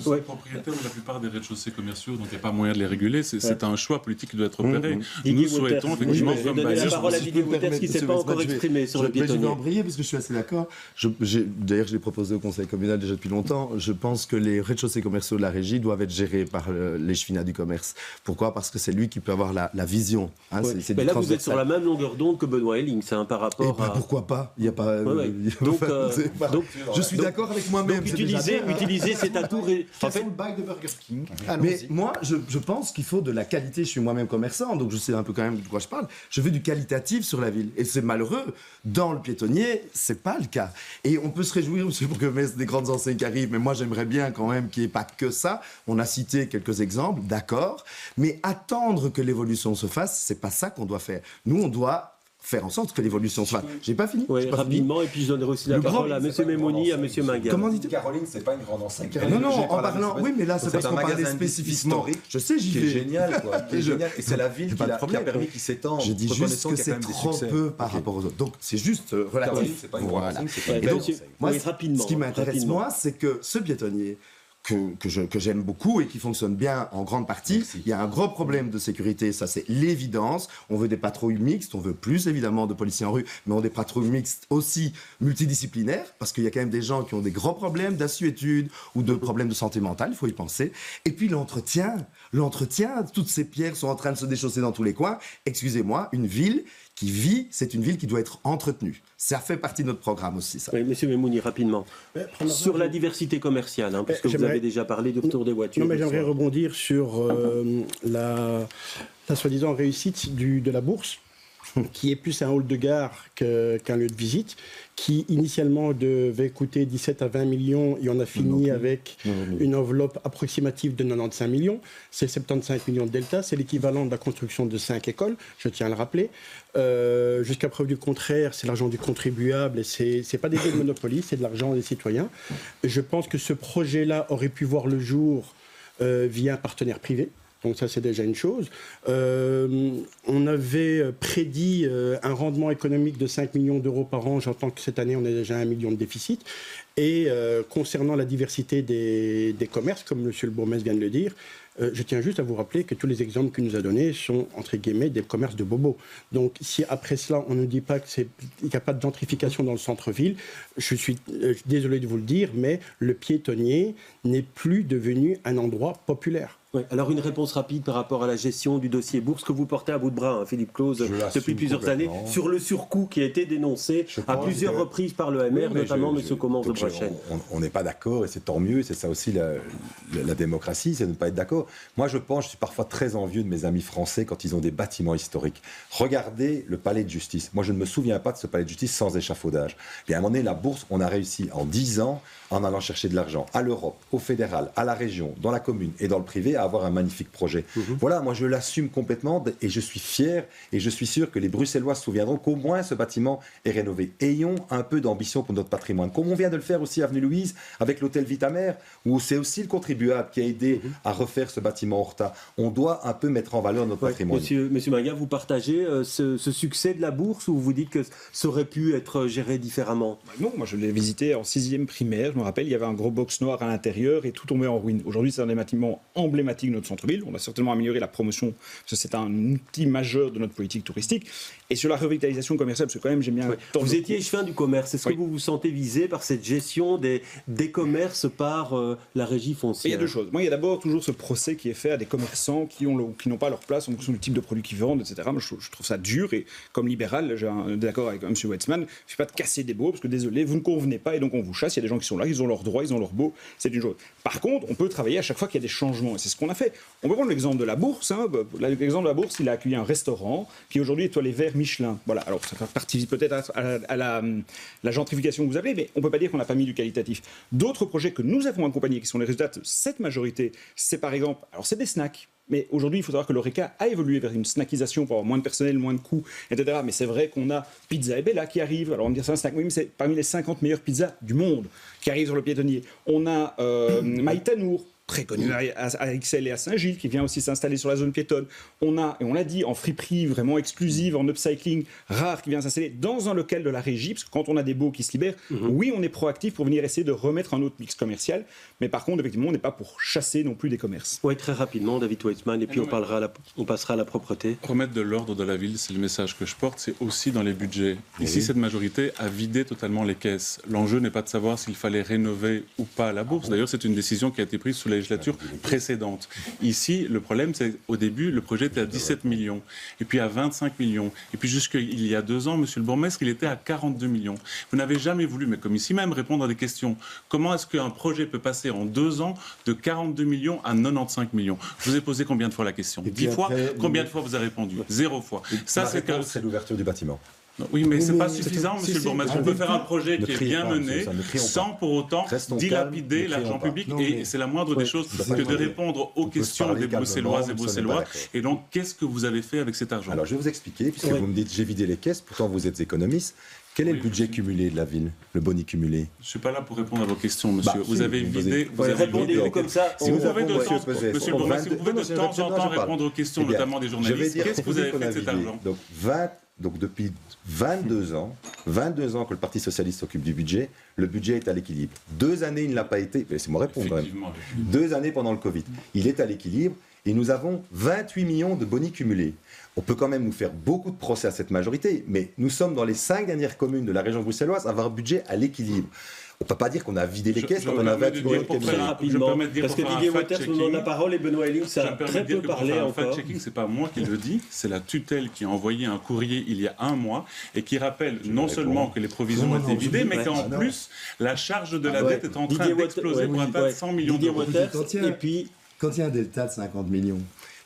sommes propriétaires de la plupart des rez-de-chaussée commerciaux, donc il n'y a pas moyen de les réguler. C'est un choix politique qui doit être opéré. Nous souhaitons effectivement... Je vais donner la parole à Didier Wouters qui ne s'est pas encore exprimé sur le piétonnier. Je vais embrayer parce que je suis assez d'accord. D'ailleurs, je l'ai proposé au conseil communal déjà depuis longtemps. Je pense que les rez-de-chaussée commerciaux de la régie doivent être gérés par l'échevinat du commerce. Pourquoi? Parce que c'est lui qui peut avoir la vision. Hein, mais là, vous êtes sur la même longueur d'onde que Benoît Helling, par rapport à... Pourquoi pas? Il n'y a pas... Donc, je suis d'accord avec moi-même. Utiliser cet atout... En fait, le bail de Burger King. Mais moi, je pense qu'il faut de la qualité. Je suis moi-même commerçant, donc je sais un peu quand même de quoi je parle. Je veux du qualitatif sur la ville. Et c'est malheureux. Dans le piétonnier, c'est pas le cas. Et on peut se réjouir, M. Bourgmestre, des grandes enseignes qui arrivent, mais moi, j'aimerais bien quand même qu'il n'y ait pas que ça. On a cité quelques exemples, d'accord. Mais attendre que l'évolution se fasse, c'est pas ça qu'on doit faire. Nous, on doit faire en sorte que l'évolution se fasse. J'ai pas fini. Oui, rapidement, et puis je donnerai aussi la parole à M. Mémoni, à M. Mingal. Comment dites-vous? Caroline, c'est pas une grande enseigne. Non, en parlant... Oui, mais là, c'est parce qu'on parlait spécifiquement. Je sais, j'y vais. C'est génial, quoi. Et c'est la ville qui a permis qu'il s'étende. Je dis juste que c'est trop peu par rapport aux autres. Donc, c'est juste relatif. Voilà. Et donc, moi, ce qui m'intéresse, moi, c'est que ce piétonnier... que j'aime beaucoup et qui fonctionne bien en grande partie. Merci. Il y a un gros problème de sécurité, ça c'est l'évidence. On veut des patrouilles mixtes, on veut plus évidemment de policiers en rue, mais on veut des patrouilles mixtes aussi multidisciplinaires, parce qu'il y a quand même des gens qui ont des gros problèmes d'assuétude ou de problèmes de santé mentale, il faut y penser. Et puis l'entretien, toutes ces pierres sont en train de se déchausser dans tous les coins. Excusez-moi, une ville qui vit, c'est une ville qui doit être entretenue. Ça fait partie de notre programme aussi, ça. Oui, Monsieur Mémouni, rapidement. Sur la diversité commerciale, puisque vous avez déjà parlé du retour des voitures. Non, mais j'aimerais rebondir sur la soi-disant réussite de la Bourse, qui est plus un hall de gare qu'un lieu de visite, qui initialement devait coûter 17 à 20 millions et on a fini avec une enveloppe approximative de 95 millions. C'est 75 millions de delta, c'est l'équivalent de la construction de 5 écoles, je tiens à le rappeler. Jusqu'à preuve du contraire, c'est l'argent du contribuable et c'est pas des dés de Monopoly, c'est de l'argent des citoyens. Je pense que ce projet-là aurait pu voir le jour via un partenaire privé. Donc ça, c'est déjà une chose. On avait prédit un rendement économique de 5 millions d'euros par an. J'entends que cette année, on est déjà à 1 million de déficit. Et concernant la diversité des commerces, comme M. le bourgmestre vient de le dire, je tiens juste à vous rappeler que tous les exemples qu'il nous a donnés sont, entre guillemets, des commerces de bobos. Donc, si après cela, on ne dit pas qu'il n'y a pas de gentrification dans le centre-ville, je suis désolé de vous le dire, mais le piétonnier n'est plus devenu un endroit populaire. Oui. Alors une réponse rapide par rapport à la gestion du dossier bourse que vous portez à bout de bras, Philippe Claus, depuis plusieurs années, sur le surcoût qui a été dénoncé à plusieurs reprises par l'EMR, notamment M. Comans de Brechel. On n'est pas d'accord et c'est tant mieux, c'est ça aussi la démocratie, c'est de ne pas être d'accord. Moi je suis parfois très envieux de mes amis français quand ils ont des bâtiments historiques. Regardez le palais de justice. Moi je ne me souviens pas de ce palais de justice sans échafaudage. Et à un moment donné, la bourse, on a réussi en 10 ans, en allant chercher de l'argent à l'Europe, au fédéral, à la région, dans la commune et dans le privé, à avoir un magnifique projet. Voilà, moi je l'assume complètement et je suis fier et je suis sûr que les Bruxellois se souviendront qu'au moins ce bâtiment est rénové. Ayons un peu d'ambition pour notre patrimoine, comme on vient de le faire aussi à Avenue Louise avec l'hôtel Vitamer, où c'est aussi le contribuable qui a aidé à refaire ce bâtiment Horta. On doit un peu mettre en valeur notre patrimoine. Monsieur Magua, vous partagez ce succès de la bourse ou vous dites que ça aurait pu être géré différemment? Non, moi je l'ai visité en 6e primaire, je me rappelle, il y avait un gros box noir à l'intérieur et tout tombait en ruine. Aujourd'hui, c'est un des bâtiments emblématiques de notre centre-ville. On a certainement amélioré la promotion, parce que c'est un outil majeur de notre politique touristique. Et sur la revitalisation commerciale, parce que quand même j'aime bien... Vous étiez échevin du commerce. Est-ce que vous vous sentez visé par cette gestion des commerces par la régie foncière? Il y a deux choses. Moi, il y a d'abord toujours ce procès qui est fait à des commerçants qui n'ont pas leur place en fonction du type de produit qu'ils vendent, etc. Moi, je trouve ça dur et comme libéral, j'ai un d'accord avec M. Wetzmann, je ne fais pas de casser des baux parce que désolé, vous ne convenez pas et donc on vous chasse. Il y a des gens qui sont là, ils ont leurs droits, ils ont leurs baux, c'est une chose. Par contre, on peut travailler à chaque fois qu'il y a des changements et c'est ce qu'on a fait. On peut prendre l'exemple de la bourse. L'exemple de la bourse, il a accueilli un restaurant qui aujourd'hui est étoilé vert Michelin. Voilà. Alors ça participe peut-être à la gentrification que vous appelez, mais on ne peut pas dire qu'on n'a pas mis du qualitatif. D'autres projets que nous avons accompagnés, qui sont les résultats de cette majorité, c'est par exemple, alors c'est des snacks. Mais aujourd'hui, il faut savoir que l'Horeca a évolué vers une snackisation pour avoir moins de personnel, moins de coûts, etc. Mais c'est vrai qu'on a Pizza et Bella qui arrive. Alors on va me dire c'est un snack, oui, mais c'est parmi les 50 meilleures pizzas du monde qui arrivent sur le piétonnier. On a Maïtanour, très connu à XL et à Saint-Gilles, qui vient aussi s'installer sur la zone piétonne. On a, et on l'a dit, en friperie vraiment exclusive, en upcycling rare, qui vient s'installer dans un local de la régie, parce que quand on a des baux qui se libèrent, oui, on est proactif pour venir essayer de remettre un autre mix commercial, mais par contre, effectivement, on n'est pas pour chasser non plus des commerces. Oui, très rapidement, David Wetzmann, et puis on passera à la propreté. Remettre de l'ordre dans la ville, c'est le message que je porte, c'est aussi dans les budgets. Ici, cette majorité a vidé totalement les caisses. L'enjeu n'est pas de savoir s'il fallait rénover ou pas la bourse. D'ailleurs, c'est une décision qui a été prise sous la législature précédente. Ici, le problème, c'est au début, le projet était à 17 millions, et puis à 25 millions, et puis jusqu'il y a 2 ans, monsieur le bourgmestre, il était à 42 millions. Vous n'avez jamais voulu, mais comme ici même, répondre à des questions. Comment est-ce qu'un projet peut passer en 2 ans de 42 millions à 95 millions? Je vous ai posé combien de fois la question? 10 fois. Combien de fois vous avez répondu? 0 fois. Ça, c'est l'ouverture du bâtiment. Oui, mais ce n'est pas suffisant, monsieur le bourgmestre. On peut faire un projet qui est bien mené sans pour autant dilapider l'argent public. Et c'est la moindre des choses que de répondre aux questions des Bruxelloises et Bruxellois. Et donc, qu'est-ce que vous avez fait avec cet argent? Alors, je vais vous expliquer, puisque vous me dites j'ai vidé les caisses, pourtant vous êtes économiste. Quel est le budget cumulé de la ville, le boni cumulé? Je ne suis pas là pour répondre à vos questions, monsieur. Vous avez vidé. Répondez-vous comme ça. Si vous pouvez de temps en temps répondre aux questions, notamment des journalistes, qu'est-ce que vous avez fait de cet argent? Donc depuis 22 ans que le Parti Socialiste s'occupe du budget, le budget est à l'équilibre. 2 années, il ne l'a pas été. Laissez-moi répondre quand même. 2 années pendant le Covid. Il est à l'équilibre et nous avons 28 millions de boni cumulés. On peut quand même nous faire beaucoup de procès à cette majorité, mais nous sommes dans les 5 dernières communes de la région bruxelloise à avoir un budget à l'équilibre. On ne peut pas dire qu'on a vidé les caisses quand on a 28 millions de très rapidement, parce que Didier Waters nous donne la parole et Benoît Elling, ça a très peu parlé encore. Fact-checking, ce n'est pas moi qui le dis, c'est la tutelle qui a envoyé un courrier il y a 1 mois et qui rappelle non seulement que les provisions ont été vidées, mais qu'en plus, la charge de la dette est en train d'exploser pour atteindre 100 millions d'euros. Quand il y a un delta de 50 millions,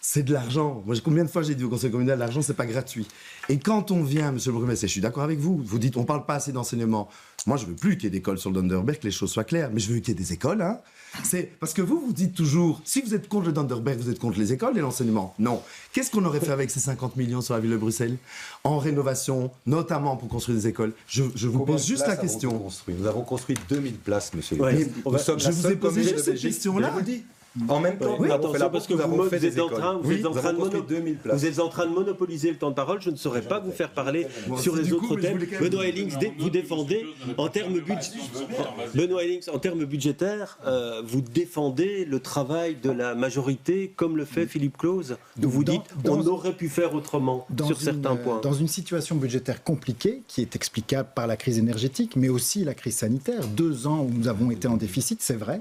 c'est de l'argent. Moi, combien de fois j'ai dit au conseil communal, l'argent, c'est pas gratuit. Et quand on vient, monsieur le bourgmestre, et je suis d'accord avec vous, vous dites, on parle pas assez d'enseignement. Moi, je veux plus qu'il y ait d'écoles sur le Dunderberg, que les choses soient claires, mais je veux qu'il y ait des écoles, hein. C'est parce que vous dites toujours, si vous êtes contre le Dunderberg, vous êtes contre les écoles et l'enseignement. Non. Qu'est-ce qu'on aurait fait avec ces 50 millions sur la ville de Bruxelles? En rénovation, notamment pour construire des écoles. Je vous pose juste la question. Nous avons construit 2000 places, monsieur. Ouais. Je vous ai posé juste cette question-là. En même temps, oui, attention, parce que vous êtes en train de monopoliser le temps de parole. Je ne saurais pas vous faire parler sur les autres thèmes. Benoît Elling, vous défendez en termes budgétaires, vous défendez le travail de la majorité, comme le fait Philippe Claus. Vous dites on aurait pu faire autrement sur certains points. Dans une situation budgétaire compliquée, qui est explicable par la crise énergétique, mais aussi la crise sanitaire, 2 ans où nous avons été en déficit, c'est vrai,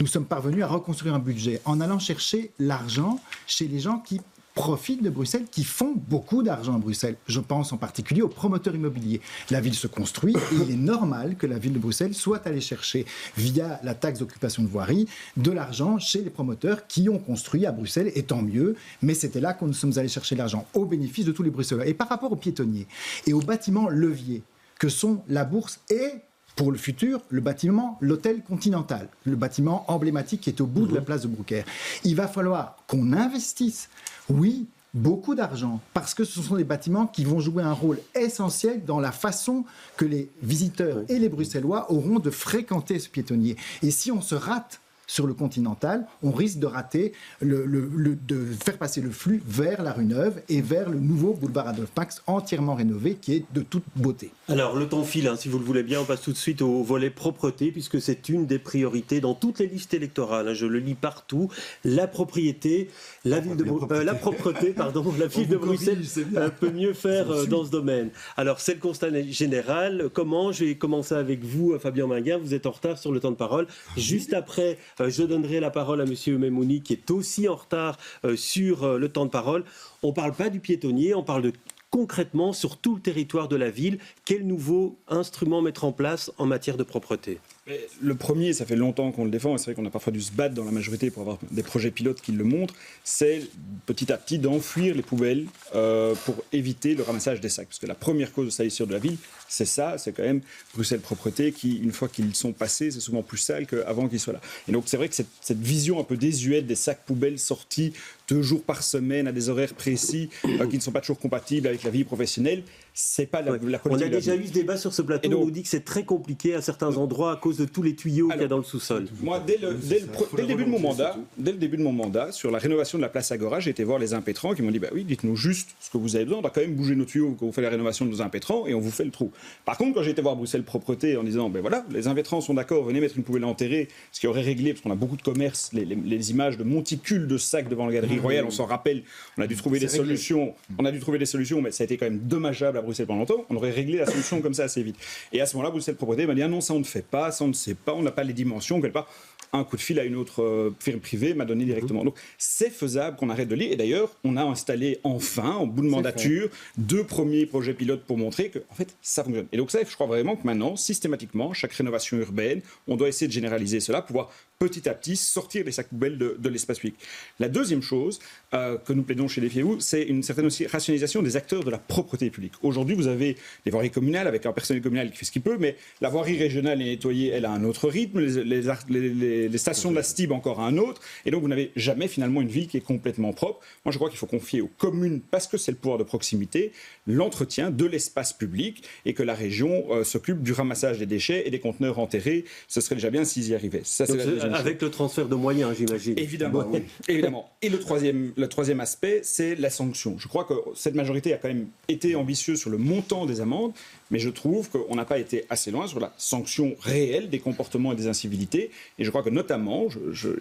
nous sommes parvenus à reconstruire un budget budget en allant chercher l'argent chez les gens qui profitent de Bruxelles, qui font beaucoup d'argent à Bruxelles. Je pense en particulier aux promoteurs immobiliers. La ville se construit et il est normal que la ville de Bruxelles soit allée chercher, via la taxe d'occupation de voirie, de l'argent chez les promoteurs qui ont construit à Bruxelles, et tant mieux, mais c'était là que nous sommes allés chercher l'argent, au bénéfice de tous les Bruxellois. Et par rapport aux piétonniers et aux bâtiments leviers, que sont la Bourse et pour le futur, le bâtiment, l'hôtel Continental, le bâtiment emblématique qui est au bout de la place de Brouckère. Il va falloir qu'on investisse, oui, beaucoup d'argent, parce que ce sont des bâtiments qui vont jouer un rôle essentiel dans la façon que les visiteurs et les Bruxellois auront de fréquenter ce piétonnier. Et si on se rate sur le Continental, on risque de rater, de faire passer le flux vers la rue Neuve et vers le nouveau boulevard Adolphe Max entièrement rénové qui est de toute beauté. Alors le temps file, si vous le voulez bien, on passe tout de suite au volet propreté puisque c'est une des priorités dans toutes les listes électorales. Je le lis partout. La propriété, la propreté, la ville de Bruxelles peut mieux faire dans ce domaine. Alors c'est le constat général. Comment? Je vais commencer avec vous, Fabien Minguin. Vous êtes en retard sur le temps de parole. Juste après, je donnerai la parole à M. Memouni qui est aussi en retard sur le temps de parole. On ne parle pas du piétonnier, on parle de concrètement sur tout le territoire de la ville. Quel nouveau instrument mettre en place en matière de propreté? Le premier, ça fait longtemps qu'on le défend, et c'est vrai qu'on a parfois dû se battre dans la majorité pour avoir des projets pilotes qui le montrent, c'est petit à petit d'enfuir les poubelles pour éviter le ramassage des sacs. Parce que la première cause de salissure de la ville, c'est ça, c'est quand même Bruxelles Propreté qui, une fois qu'ils sont passés, c'est souvent plus sale qu'avant qu'ils soient là. Et donc c'est vrai que cette vision un peu désuète des sacs poubelles sortis 2 jours par semaine à des horaires précis qui ne sont pas toujours compatibles avec la vie professionnelle, c'est pas la politique. On a déjà eu ce débat sur ce plateau, on nous dit que c'est très compliqué à certains endroits à cause de tous les tuyaux qu'il y a dans le sous-sol. Moi, dès le début de mon mandat, sur la rénovation de la place Agora, j'ai été voir les impétrants qui m'ont dit, bah oui, dites-nous juste ce que vous avez besoin, on va quand même bouger nos tuyaux quand vous faites la rénovation de nos impétrants et on vous fait le trou. Par contre, quand j'ai été voir Bruxelles Propreté en disant, ben voilà, les impétrants sont d'accord, venez mettre une poubelle enterrée, ce qui aurait réglé, parce qu'on a beaucoup de commerces, les images de monticules de sacs devant la Galerie Royale, on s'en rappelle, on a dû trouver des solutions, mais ça a été quand même dommageable à Bruxelles pendant longtemps, on aurait réglé la solution comme ça assez vite. Et à ce moment-là, Bruxelles Propreté m'a dit, ah non, ça on ne fait pas, ça on ne sait pas, on n'a pas les dimensions, quelque part. Un coup de fil à une autre firme privée m'a donné directement. Donc c'est faisable qu'on arrête de lire. Et d'ailleurs, on a installé enfin, en bout de mandature, 2 premiers projets pilotes pour montrer que en fait, ça fonctionne. Et donc ça, je crois vraiment que maintenant, systématiquement, chaque rénovation urbaine, on doit essayer de généraliser cela, pouvoir petit à petit sortir les sacs poubelles de l'espace public. La deuxième chose que nous plaidons chez Défiez-vous, c'est une certaine aussi rationalisation des acteurs de la propreté publique. Aujourd'hui, vous avez des voiries communales avec un personnel communal qui fait ce qu'il peut, mais la voirie régionale et nettoyée, elle a un autre rythme, les stations de la STIB encore à un autre, et donc vous n'avez jamais finalement une ville qui est complètement propre. Moi, je crois qu'il faut confier aux communes, parce que c'est le pouvoir de proximité, l'entretien de l'espace public, et que la région s'occupe du ramassage des déchets et des conteneurs enterrés. Ce serait déjà bien s'ils y arrivaient. Ça, c'est avec le transfert de moyens, j'imagine. Évidemment, oui. Évidemment. Et le troisième aspect, c'est la sanction. Je crois que cette majorité a quand même été ambitieuse sur le montant des amendes, mais je trouve qu'on n'a pas été assez loin sur la sanction réelle des comportements et des incivilités. Et je crois que notamment,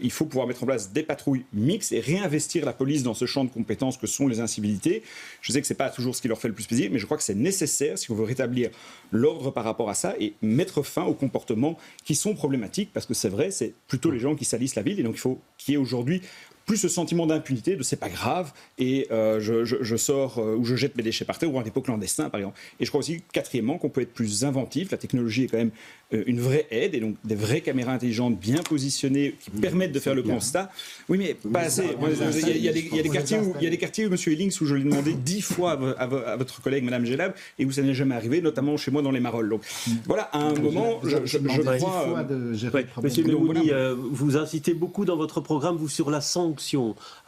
il faut pouvoir mettre en place des patrouilles mixtes et réinvestir la police dans ce champ de compétences que sont les incivilités. Je sais que ce n'est pas toujours ce qui leur fait le plus plaisir, mais je crois que c'est nécessaire si on veut rétablir l'ordre par rapport à ça et mettre fin aux comportements qui sont problématiques, parce que c'est vrai, c'est plutôt les gens qui salissent la ville, et donc il faut qu'il y ait aujourd'hui plus ce sentiment d'impunité, de c'est pas grave, et je sors ou je jette mes déchets par terre, ou un dépôt clandestin par exemple. Et je crois aussi, quatrièmement, qu'on peut être plus inventif. La technologie est quand même une vraie aide, et donc des vraies caméras intelligentes bien positionnées qui permettent de faire le constat. Oui, mais pas assez. Il y a des quartiers où, monsieur Hillings, où je l'ai demandé 10 fois à votre collègue, madame Gelab, et où ça n'est jamais arrivé, notamment chez moi dans les Marolles. Donc voilà, à un moment, je crois... Monsieur Memouni, vous incitez beaucoup dans votre programme, vous, sur la sanction.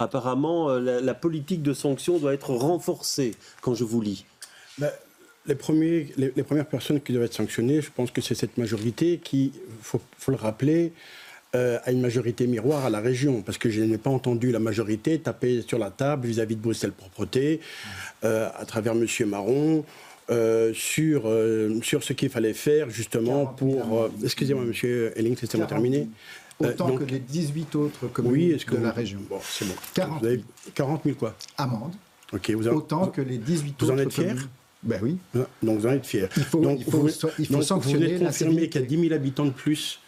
Apparemment, la politique de sanction doit être renforcée, quand je vous lis. Les premières personnes qui doivent être sanctionnées, je pense que c'est cette majorité qui, faut le rappeler, a une majorité miroir à la région, parce que je n'ai pas entendu la majorité taper sur la table vis-à-vis de Bruxelles Propreté, à travers M. Marron, sur ce qu'il fallait faire justement pour... excusez-moi, M. Hillings, laissez-moi terminer. Autant que les 18 autres communes de la région. Bon, c'est bon. 40 000 quoi amendes. Okay, autant que les 18 autres communes. Vous en êtes fiers? Ben oui. Donc vous en êtes fiers. Il faut sanctionner vous venez de confirmer qu'il y a 10 000 habitants de plus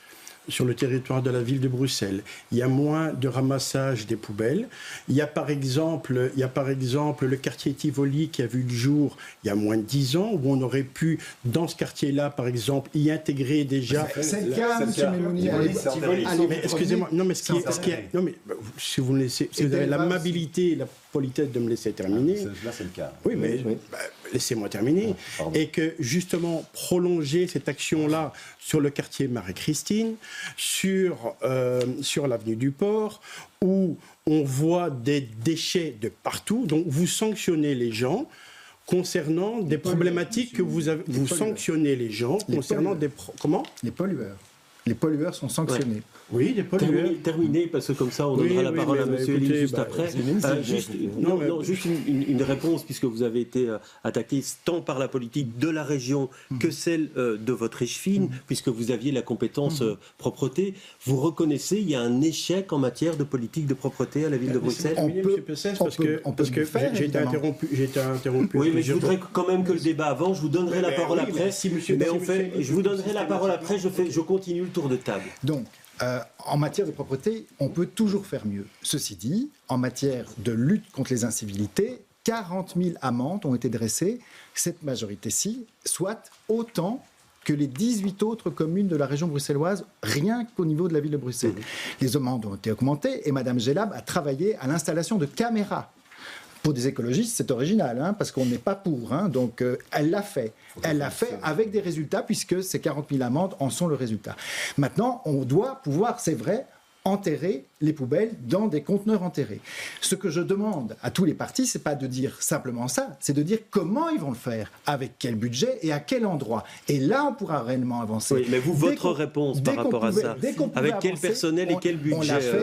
sur le territoire de la ville de Bruxelles. Il y a moins de ramassage des poubelles. Il y a par exemple le quartier Tivoli qui a vu le jour il y a moins de 10 ans, où on aurait pu, dans ce quartier-là, par exemple, y intégrer déjà... C'est le cas, M. Memouni. Mais excusez-moi, non, mais si vous me laissez, si vous avez l'amabilité et la politesse de me laisser terminer... Là, c'est le cas. Oui, mais laissez-moi terminer. Et que, justement, prolonger cette action-là sur le quartier Marie-Christine, sur l'avenue du Port, où on voit des déchets de partout. Donc, vous sanctionnez les gens concernant des problématiques que vous avez... Vous sanctionnez les gens concernant des... Comment ? Les pollueurs. Les pollueurs sont sanctionnés. Ouais. Oui, les pollueurs. Terminé, parce que comme ça, on donnera la parole à M. Elie juste après. Juste une réponse, puisque vous avez été attaqué tant par la politique de la région que celle de votre Echevine, puisque vous aviez la compétence propreté. Vous reconnaissez qu'il y a un échec en matière de politique de propreté à la ville de Bruxelles? Parce que j'ai été interrompu. Oui, mais je voudrais quand même que le débat avance. Je vous donnerai la parole après. Je vous donnerai la parole après. Je continue le tour de table. Donc, en matière de propreté, on peut toujours faire mieux. Ceci dit, en matière de lutte contre les incivilités, 40 000 amendes ont été dressées, cette majorité-ci, soit autant que les 18 autres communes de la région bruxelloise, rien qu'au niveau de la ville de Bruxelles. Les amendes ont été augmentées et Mme Gelab a travaillé à l'installation de caméras. Pour des écologistes, c'est original, parce qu'on n'est pas pour. Donc, elle l'a fait. Elle l'a fait avec des résultats, puisque ces 40 000 amendes en sont le résultat. Maintenant, on doit pouvoir, c'est vrai, enterrer les poubelles dans des conteneurs enterrés. Ce que je demande à tous les partis, c'est pas de dire simplement ça, c'est de dire comment ils vont le faire, avec quel budget et à quel endroit. Et là, on pourra réellement avancer. Oui, mais votre réponse par rapport à ça, avec quel personnel et quel budget?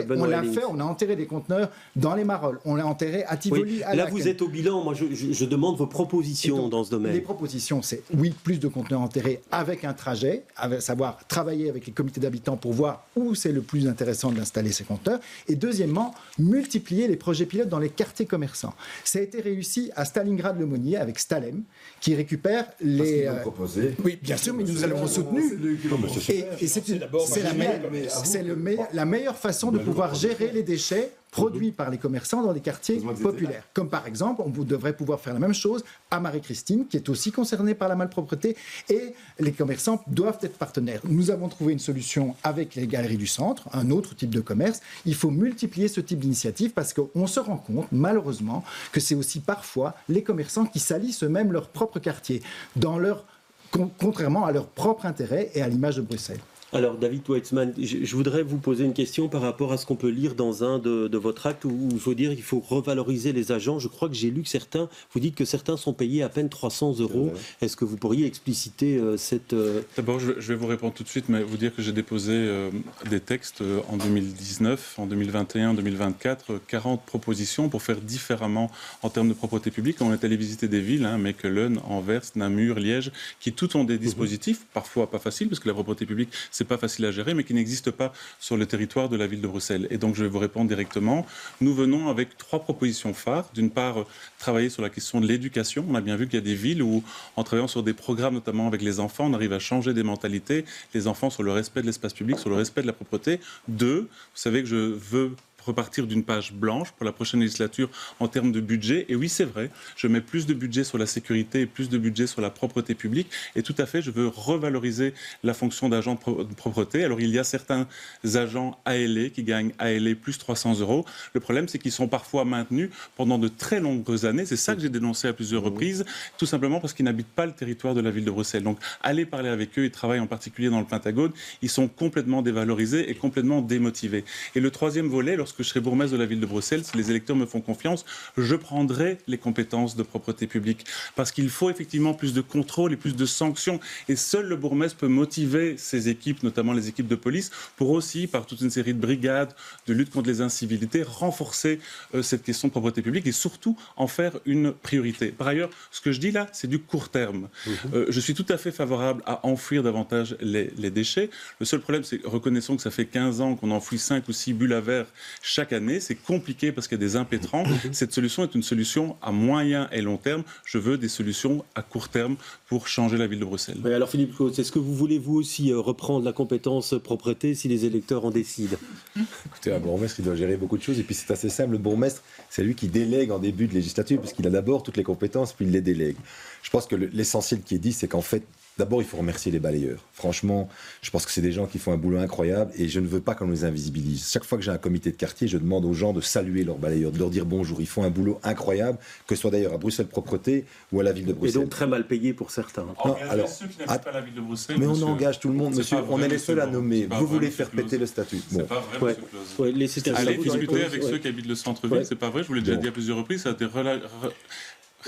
On l'a fait, on a enterré des conteneurs dans les Marolles, on l'a enterré à Tivoli, à là, Laken. vous êtes au bilan. Moi, je demande vos propositions dans ce domaine. Les propositions, c'est oui, plus de conteneurs enterrés avec un trajet, à savoir travailler avec les comités d'habitants pour voir où c'est le plus intéressant d'installer ces compteurs. Et deuxièmement, multiplier les projets pilotes dans les quartiers commerçants. Ça a été réussi à Stalingrad-le-Monnier avec Stalem, qui récupère les... Parce qu'ils l'ont proposé. Oui, bien sûr, mais nous l'avons soutenu. Et c'est la meilleure façon de pouvoir gérer les déchets produits par les commerçants dans des quartiers populaires. Comme par exemple, on devrait pouvoir faire la même chose à Marie-Christine, qui est aussi concernée par la malpropreté, et les commerçants doivent être partenaires. Nous avons trouvé une solution avec les galeries du centre, un autre type de commerce. Il faut multiplier ce type d'initiative parce qu'on se rend compte, malheureusement, que c'est aussi parfois les commerçants qui salissent eux-mêmes leur propre quartier, contrairement à leur propre intérêt et à l'image de Bruxelles. Alors, David Weitzman, je voudrais vous poser une question par rapport à ce qu'on peut lire dans un de votre acte où il faut dire qu'il faut revaloriser les agents. Je crois que j'ai lu que vous dites que certains sont payés à peine 300 €. Est-ce que vous pourriez expliciter cette... D'abord, je vais vous répondre tout de suite, mais vous dire que j'ai déposé des textes en 2019, en 2021, en 2024, 40 propositions pour faire différemment en termes de propreté publique. On est allé visiter des villes, Mechelen, Anvers, Namur, Liège, qui toutes ont des dispositifs, parfois pas faciles, parce que la propreté publique, c'est pas facile à gérer, mais qui n'existe pas sur le territoire de la ville de Bruxelles. Et donc, je vais vous répondre directement. Nous venons avec 3 propositions phares. D'une part, travailler sur la question de l'éducation. On a bien vu qu'il y a des villes où, en travaillant sur des programmes, notamment avec les enfants, on arrive à changer des mentalités. Les enfants sur le respect de l'espace public, sur le respect de la propreté. 2, vous savez que je veux repartir d'une page blanche pour la prochaine législature en termes de budget. Et oui, c'est vrai, je mets plus de budget sur la sécurité et plus de budget sur la propreté publique. Et tout à fait, je veux revaloriser la fonction d'agent de propreté. Alors, il y a certains agents ALE qui gagnent ALE plus 300 €. Le problème, c'est qu'ils sont parfois maintenus pendant de très longues années. C'est ça que j'ai dénoncé à plusieurs reprises, tout simplement parce qu'ils n'habitent pas le territoire de la ville de Bruxelles. Donc, allez parler avec eux. Ils travaillent en particulier dans le Pentagone. Ils sont complètement dévalorisés et complètement démotivés. Et le troisième volet, lorsque je serai bourgmestre de la ville de Bruxelles, si les électeurs me font confiance, je prendrai les compétences de propreté publique. Parce qu'il faut effectivement plus de contrôle et plus de sanctions. Et seul le bourgmestre peut motiver ses équipes, notamment les équipes de police, pour aussi, par toute une série de brigades, de lutte contre les incivilités, renforcer cette question de propreté publique et surtout en faire une priorité. Par ailleurs, ce que je dis là, c'est du court terme. Je suis tout à fait favorable à enfouir davantage les déchets. Le seul problème, c'est reconnaissons que ça fait 15 ans qu'on enfouit 5 ou 6 bulles à verre chaque année. C'est compliqué parce qu'il y a des impétrants. Cette solution est une solution à moyen et long terme. Je veux des solutions à court terme pour changer la ville de Bruxelles. Oui, alors Philippe Claude, est-ce que vous voulez vous aussi reprendre la compétence propreté si les électeurs en décident? Écoutez, un bourgmestre, il doit gérer beaucoup de choses. Et puis c'est assez simple, le bourgmestre, c'est lui qui délègue en début de législature, puisqu'il a d'abord toutes les compétences, puis il les délègue. Je pense que l'essentiel qui est dit, c'est qu'en fait, d'abord, il faut remercier les balayeurs. Franchement, je pense que c'est des gens qui font un boulot incroyable et je ne veux pas qu'on les invisibilise. Chaque fois que j'ai un comité de quartier, je demande aux gens de saluer leurs balayeurs, de leur dire bonjour. Ils font un boulot incroyable, que ce soit d'ailleurs à Bruxelles Propreté ou à la ville de Bruxelles. Et donc très mal payé pour certains. Non, alors, ceux qui n'habitent pas la ville de Bruxelles, mais monsieur, on engage tout le monde, monsieur. On est les seuls à nommer. Vous voulez faire péter le statut. C'est pas vrai, monsieur Clauze. Allez discuter avec ceux qui habitent le centre-ville, c'est pas vrai. Je vous l'ai déjà dit à plusieurs reprises, ça a été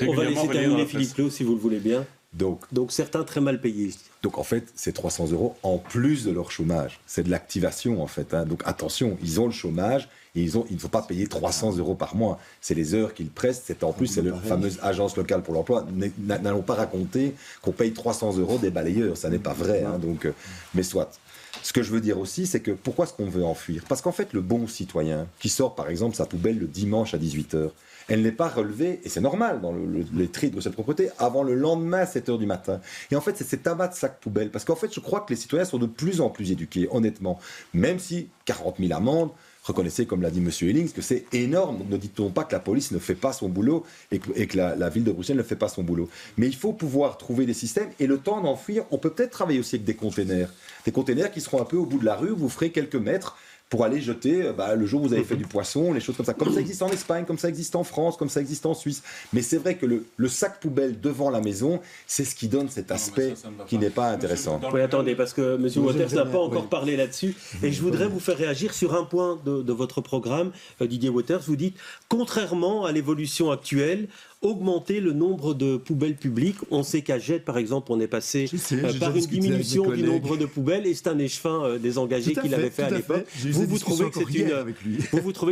on va laisser terminer Philippe Clauze Claude si vous le voulez bien. Donc certains très mal payés. Donc en fait, c'est 300 € en plus de leur chômage. C'est de l'activation en fait. Donc attention, ils ont le chômage et il ne faut pas payer 300 € par mois. C'est les heures qu'ils prestent. C'est en plus, c'est la fameuse agence locale pour l'emploi. N'allons pas raconter qu'on paye 300 € des balayeurs. Ça n'est pas vrai. Donc, mais soit. Ce que je veux dire aussi, c'est que pourquoi est-ce qu'on veut en fuir? Parce qu'en fait, le bon citoyen qui sort par exemple sa poubelle le dimanche à 18h, elle n'est pas relevée, et c'est normal dans les tri de Bruxelles Propreté, avant le lendemain à 7h du matin. Et en fait, c'est cet amas de sacs poubelles. Parce qu'en fait, je crois que les citoyens sont de plus en plus éduqués, honnêtement. Même si 40 000 amendes, reconnaissez, comme l'a dit M. Ellings, que c'est énorme. Donc ne dit-on pas que la police ne fait pas son boulot et que la ville de Bruxelles ne fait pas son boulot. Mais il faut pouvoir trouver des systèmes. Et le temps d'en fuir, on peut peut-être travailler aussi avec des containers. Des containers qui seront un peu au bout de la rue, vous ferez quelques mètres pour aller jeter le jour où vous avez fait du poisson, les choses comme ça. Comme ça existe en Espagne, comme ça existe en France, comme ça existe en Suisse. Mais c'est vrai que le sac poubelle devant la maison, c'est ce qui donne cet aspect qui n'est pas intéressant. Oui, attendez, parce que M. Waters n'a pas encore parlé là-dessus. Et je voudrais vous faire réagir sur un point de votre programme, Didier Waters. Vous dites, contrairement à l'évolution actuelle, augmenter le nombre de poubelles publiques. On sait qu'à Gênes, par exemple, on est passé par une diminution du nombre de poubelles, et c'est un échevin des engagés qui l'avait fait à l'époque. Vous trouvez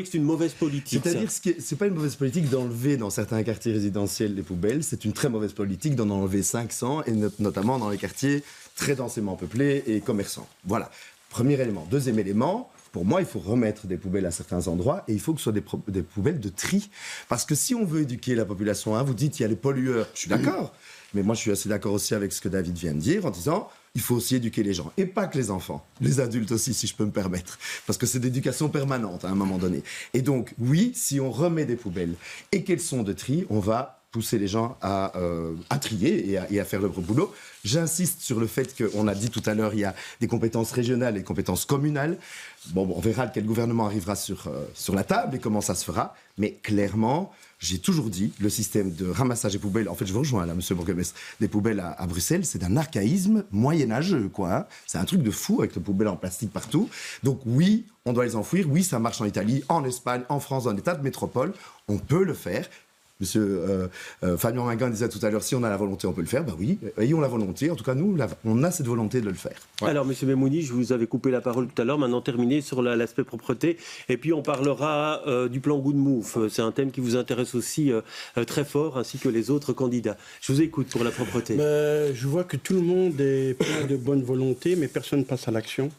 que c'est une mauvaise politique? C'est-à-dire que c'est pas une mauvaise politique d'enlever dans certains quartiers résidentiels les poubelles, c'est une très mauvaise politique d'en enlever 500, et notamment dans les quartiers très densément peuplés et commerçants. Voilà, premier élément. Deuxième élément, pour moi, il faut remettre des poubelles à certains endroits et il faut que ce soit des poubelles de tri. Parce que si on veut éduquer la population, vous dites il y a les pollueurs, je suis d'accord, mais moi je suis assez d'accord aussi avec ce que David vient de dire en disant il faut aussi éduquer les gens. Et pas que les enfants, les adultes aussi, si je peux me permettre. Parce que c'est d'éducation permanente à un moment donné. Et donc, oui, si on remet des poubelles et qu'elles sont de tri, on va pousser les gens à trier et à faire le boulot. J'insiste sur le fait qu'on a dit tout à l'heure, il y a des compétences régionales et des compétences communales. Bon, on verra quel gouvernement arrivera sur la table et comment ça se fera. Mais clairement, j'ai toujours dit, le système de ramassage des poubelles, en fait, je vous rejoins là, monsieur Bourgmestre, des poubelles à Bruxelles, c'est d'un archaïsme moyenâgeux, quoi. C'est un truc de fou avec les poubelles en plastique partout. Donc oui, on doit les enfouir. Oui, ça marche en Italie, en Espagne, en France, dans des tas de métropoles. On peut le faire. Monsieur Fabien Minguin disait tout à l'heure, si on a la volonté, on peut le faire. Ben oui, ayons la volonté. En tout cas, nous, on a cette volonté de le faire. Ouais. Alors, Monsieur Memouni, je vous avais coupé la parole tout à l'heure. Maintenant, terminé sur l'aspect propreté. Et puis, on parlera du plan Good Move. C'est un thème qui vous intéresse aussi très fort, ainsi que les autres candidats. Je vous écoute pour la propreté. Je vois que tout le monde est plein de bonne volonté, mais personne ne passe à l'action.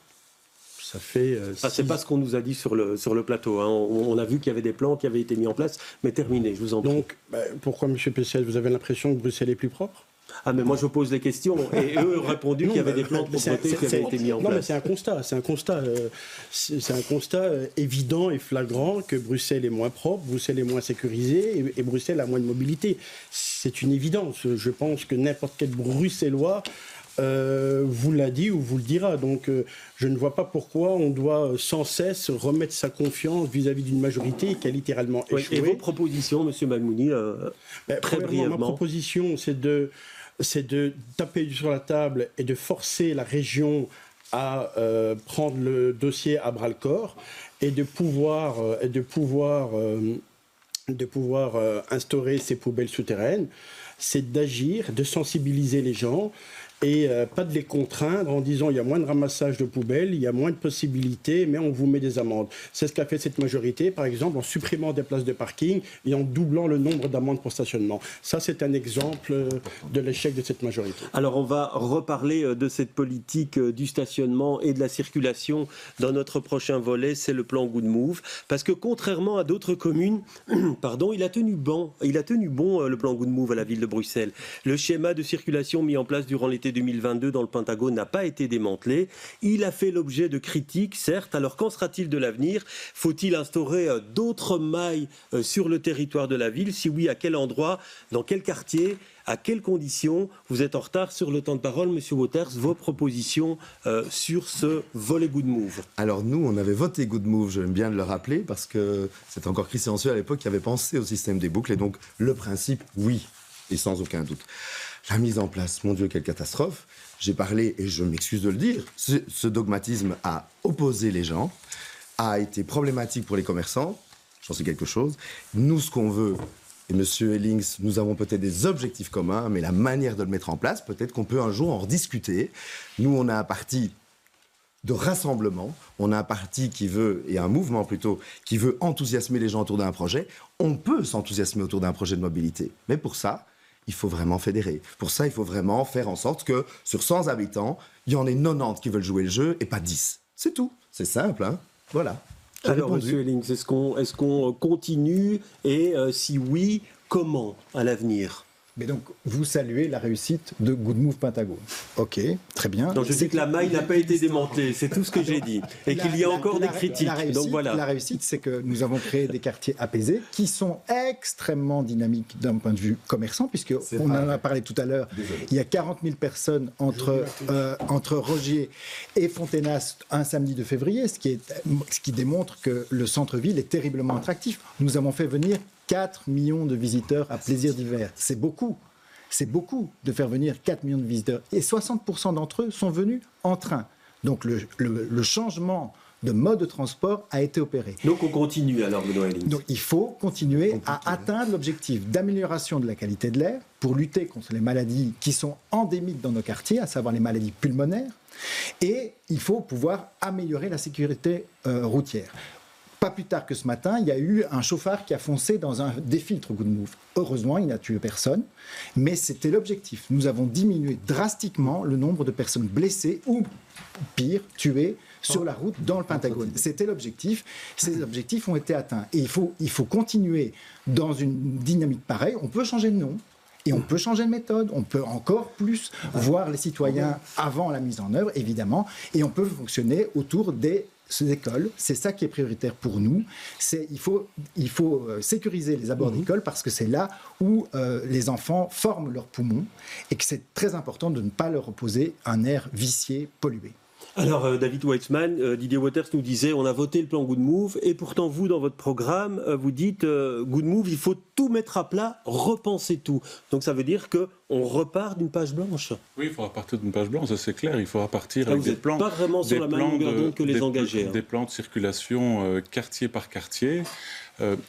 Ça fait. C'est pas ce qu'on nous a dit sur le plateau. Hein. On a vu qu'il y avait des plans qui avaient été mis en place, mais terminé, je vous en prie. Donc, pourquoi, M. Pessel, vous avez l'impression que Bruxelles est plus propre? Ah, mais moi je pose les questions et eux ont répondu qu'il y avait des plans de propreté qui avaient été mis en place. Non, mais c'est un constat évident et flagrant que Bruxelles est moins propre, Bruxelles est moins sécurisée et Bruxelles a moins de mobilité. C'est une évidence. Je pense que n'importe quel Bruxellois vous l'a dit ou vous le dira. Donc je ne vois pas pourquoi on doit sans cesse remettre sa confiance vis-à-vis d'une majorité qui a littéralement échoué. Et vos propositions, M. Malmouni, très brièvement? Ma proposition, c'est de taper sur la table et de forcer la région à prendre le dossier à bras-le-corps et de pouvoir instaurer ces poubelles souterraines. C'est d'agir, de sensibiliser les gens et pas de les contraindre en disant il y a moins de ramassage de poubelles, il y a moins de possibilités, mais on vous met des amendes. C'est ce qu'a fait cette majorité, par exemple, en supprimant des places de parking et en doublant le nombre d'amendes pour stationnement. Ça, c'est un exemple de l'échec de cette majorité. Alors, on va reparler de cette politique du stationnement et de la circulation dans notre prochain volet, c'est le plan Good Move. Parce que contrairement à d'autres communes, il a tenu bon le plan Good Move à la ville de Bruxelles. Le schéma de circulation mis en place durant l'été 2022 dans le Pentagone n'a pas été démantelé. Il a fait l'objet de critiques, certes. Alors qu'en sera-t-il de l'avenir ? Faut-il instaurer d'autres mailles sur le territoire de la ville ? Si oui, à quel endroit ? Dans quel quartier ? À quelles conditions ? Vous êtes en retard sur le temps de parole, Monsieur Waters. Vos propositions sur ce volet Good Move. Alors nous, on avait voté Good Move, j'aime bien de le rappeler, parce que c'est encore Christian Sueur à l'époque qui avait pensé au système des boucles. Et donc le principe, oui, et sans aucun doute. La mise en place, mon Dieu, quelle catastrophe. J'ai parlé, et je m'excuse de le dire, ce dogmatisme a opposé les gens, a été problématique pour les commerçants, j'en sais quelque chose. Nous, ce qu'on veut, et Monsieur Ellings, nous avons peut-être des objectifs communs, mais la manière de le mettre en place, peut-être qu'on peut un jour en rediscuter. Nous, on a un parti de rassemblement, on a un parti qui veut, et un mouvement plutôt, qui veut enthousiasmer les gens autour d'un projet. On peut s'enthousiasmer autour d'un projet de mobilité, mais pour ça, il faut vraiment fédérer. Pour ça, il faut vraiment faire en sorte que sur 100 habitants, il y en ait 90 qui veulent jouer le jeu et pas 10. C'est tout. C'est simple, hein. Voilà. Alors, Monsieur Ellings, est-ce qu'on continue et si oui, comment à l'avenir ? Mais donc, vous saluez la réussite de Good Move Pentagone. Ok, très bien. Donc, je dis que la maille n'a pas été démantelée, c'est tout ce que j'ai dit. Et qu'il y a encore des critiques. Donc, voilà. La réussite, c'est que nous avons créé des quartiers apaisés qui sont extrêmement dynamiques d'un point de vue commerçant, puisqu'on en a parlé tout à l'heure. Désolé. Il y a 40 000 personnes entre Rogier et Fontenas un samedi de février, ce qui démontre que le centre-ville est terriblement attractif. Nous avons fait venir 4 millions de visiteurs à Plaisir d'hiver. C'est beaucoup. C'est beaucoup de faire venir 4 millions de visiteurs. Et 60% d'entre eux sont venus en train. Donc le changement de mode de transport a été opéré. Donc on continue alors, Benoît Ellings. Donc il faut continuer à atteindre l'objectif d'amélioration de la qualité de l'air pour lutter contre les maladies qui sont endémiques dans nos quartiers, à savoir les maladies pulmonaires. Et il faut pouvoir améliorer la sécurité routière. Pas plus tard que ce matin, il y a eu un chauffard qui a foncé dans un des filtres Good Move. Heureusement, il n'a tué personne, mais c'était l'objectif. Nous avons diminué drastiquement le nombre de personnes blessées ou, pire, tuées sur la route dans le Pentagone. C'était l'objectif. Ces objectifs ont été atteints. Et il faut continuer dans une dynamique pareille. On peut changer de nom. Et on peut changer de méthode, on peut encore plus voir les citoyens avant la mise en œuvre, évidemment, et on peut fonctionner autour des écoles. C'est ça qui est prioritaire pour nous. Il faut sécuriser les abords d'école parce que c'est là où les enfants forment leurs poumons et que c'est très important de ne pas leur opposer un air vicié, pollué. Alors, David Weitzman, Didier Waters nous disait, on a voté le plan Good Move, et pourtant, vous, dans votre programme, vous dites, Good Move, il faut tout mettre à plat, repenser tout. Donc, ça veut dire qu'on repart d'une page blanche. Oui, il faudra partir d'une page blanche, ça c'est clair. Il faudra partir avec des plans. Pas vraiment sur la même longueur d'onde que les engagés. Des plans de circulation quartier par quartier.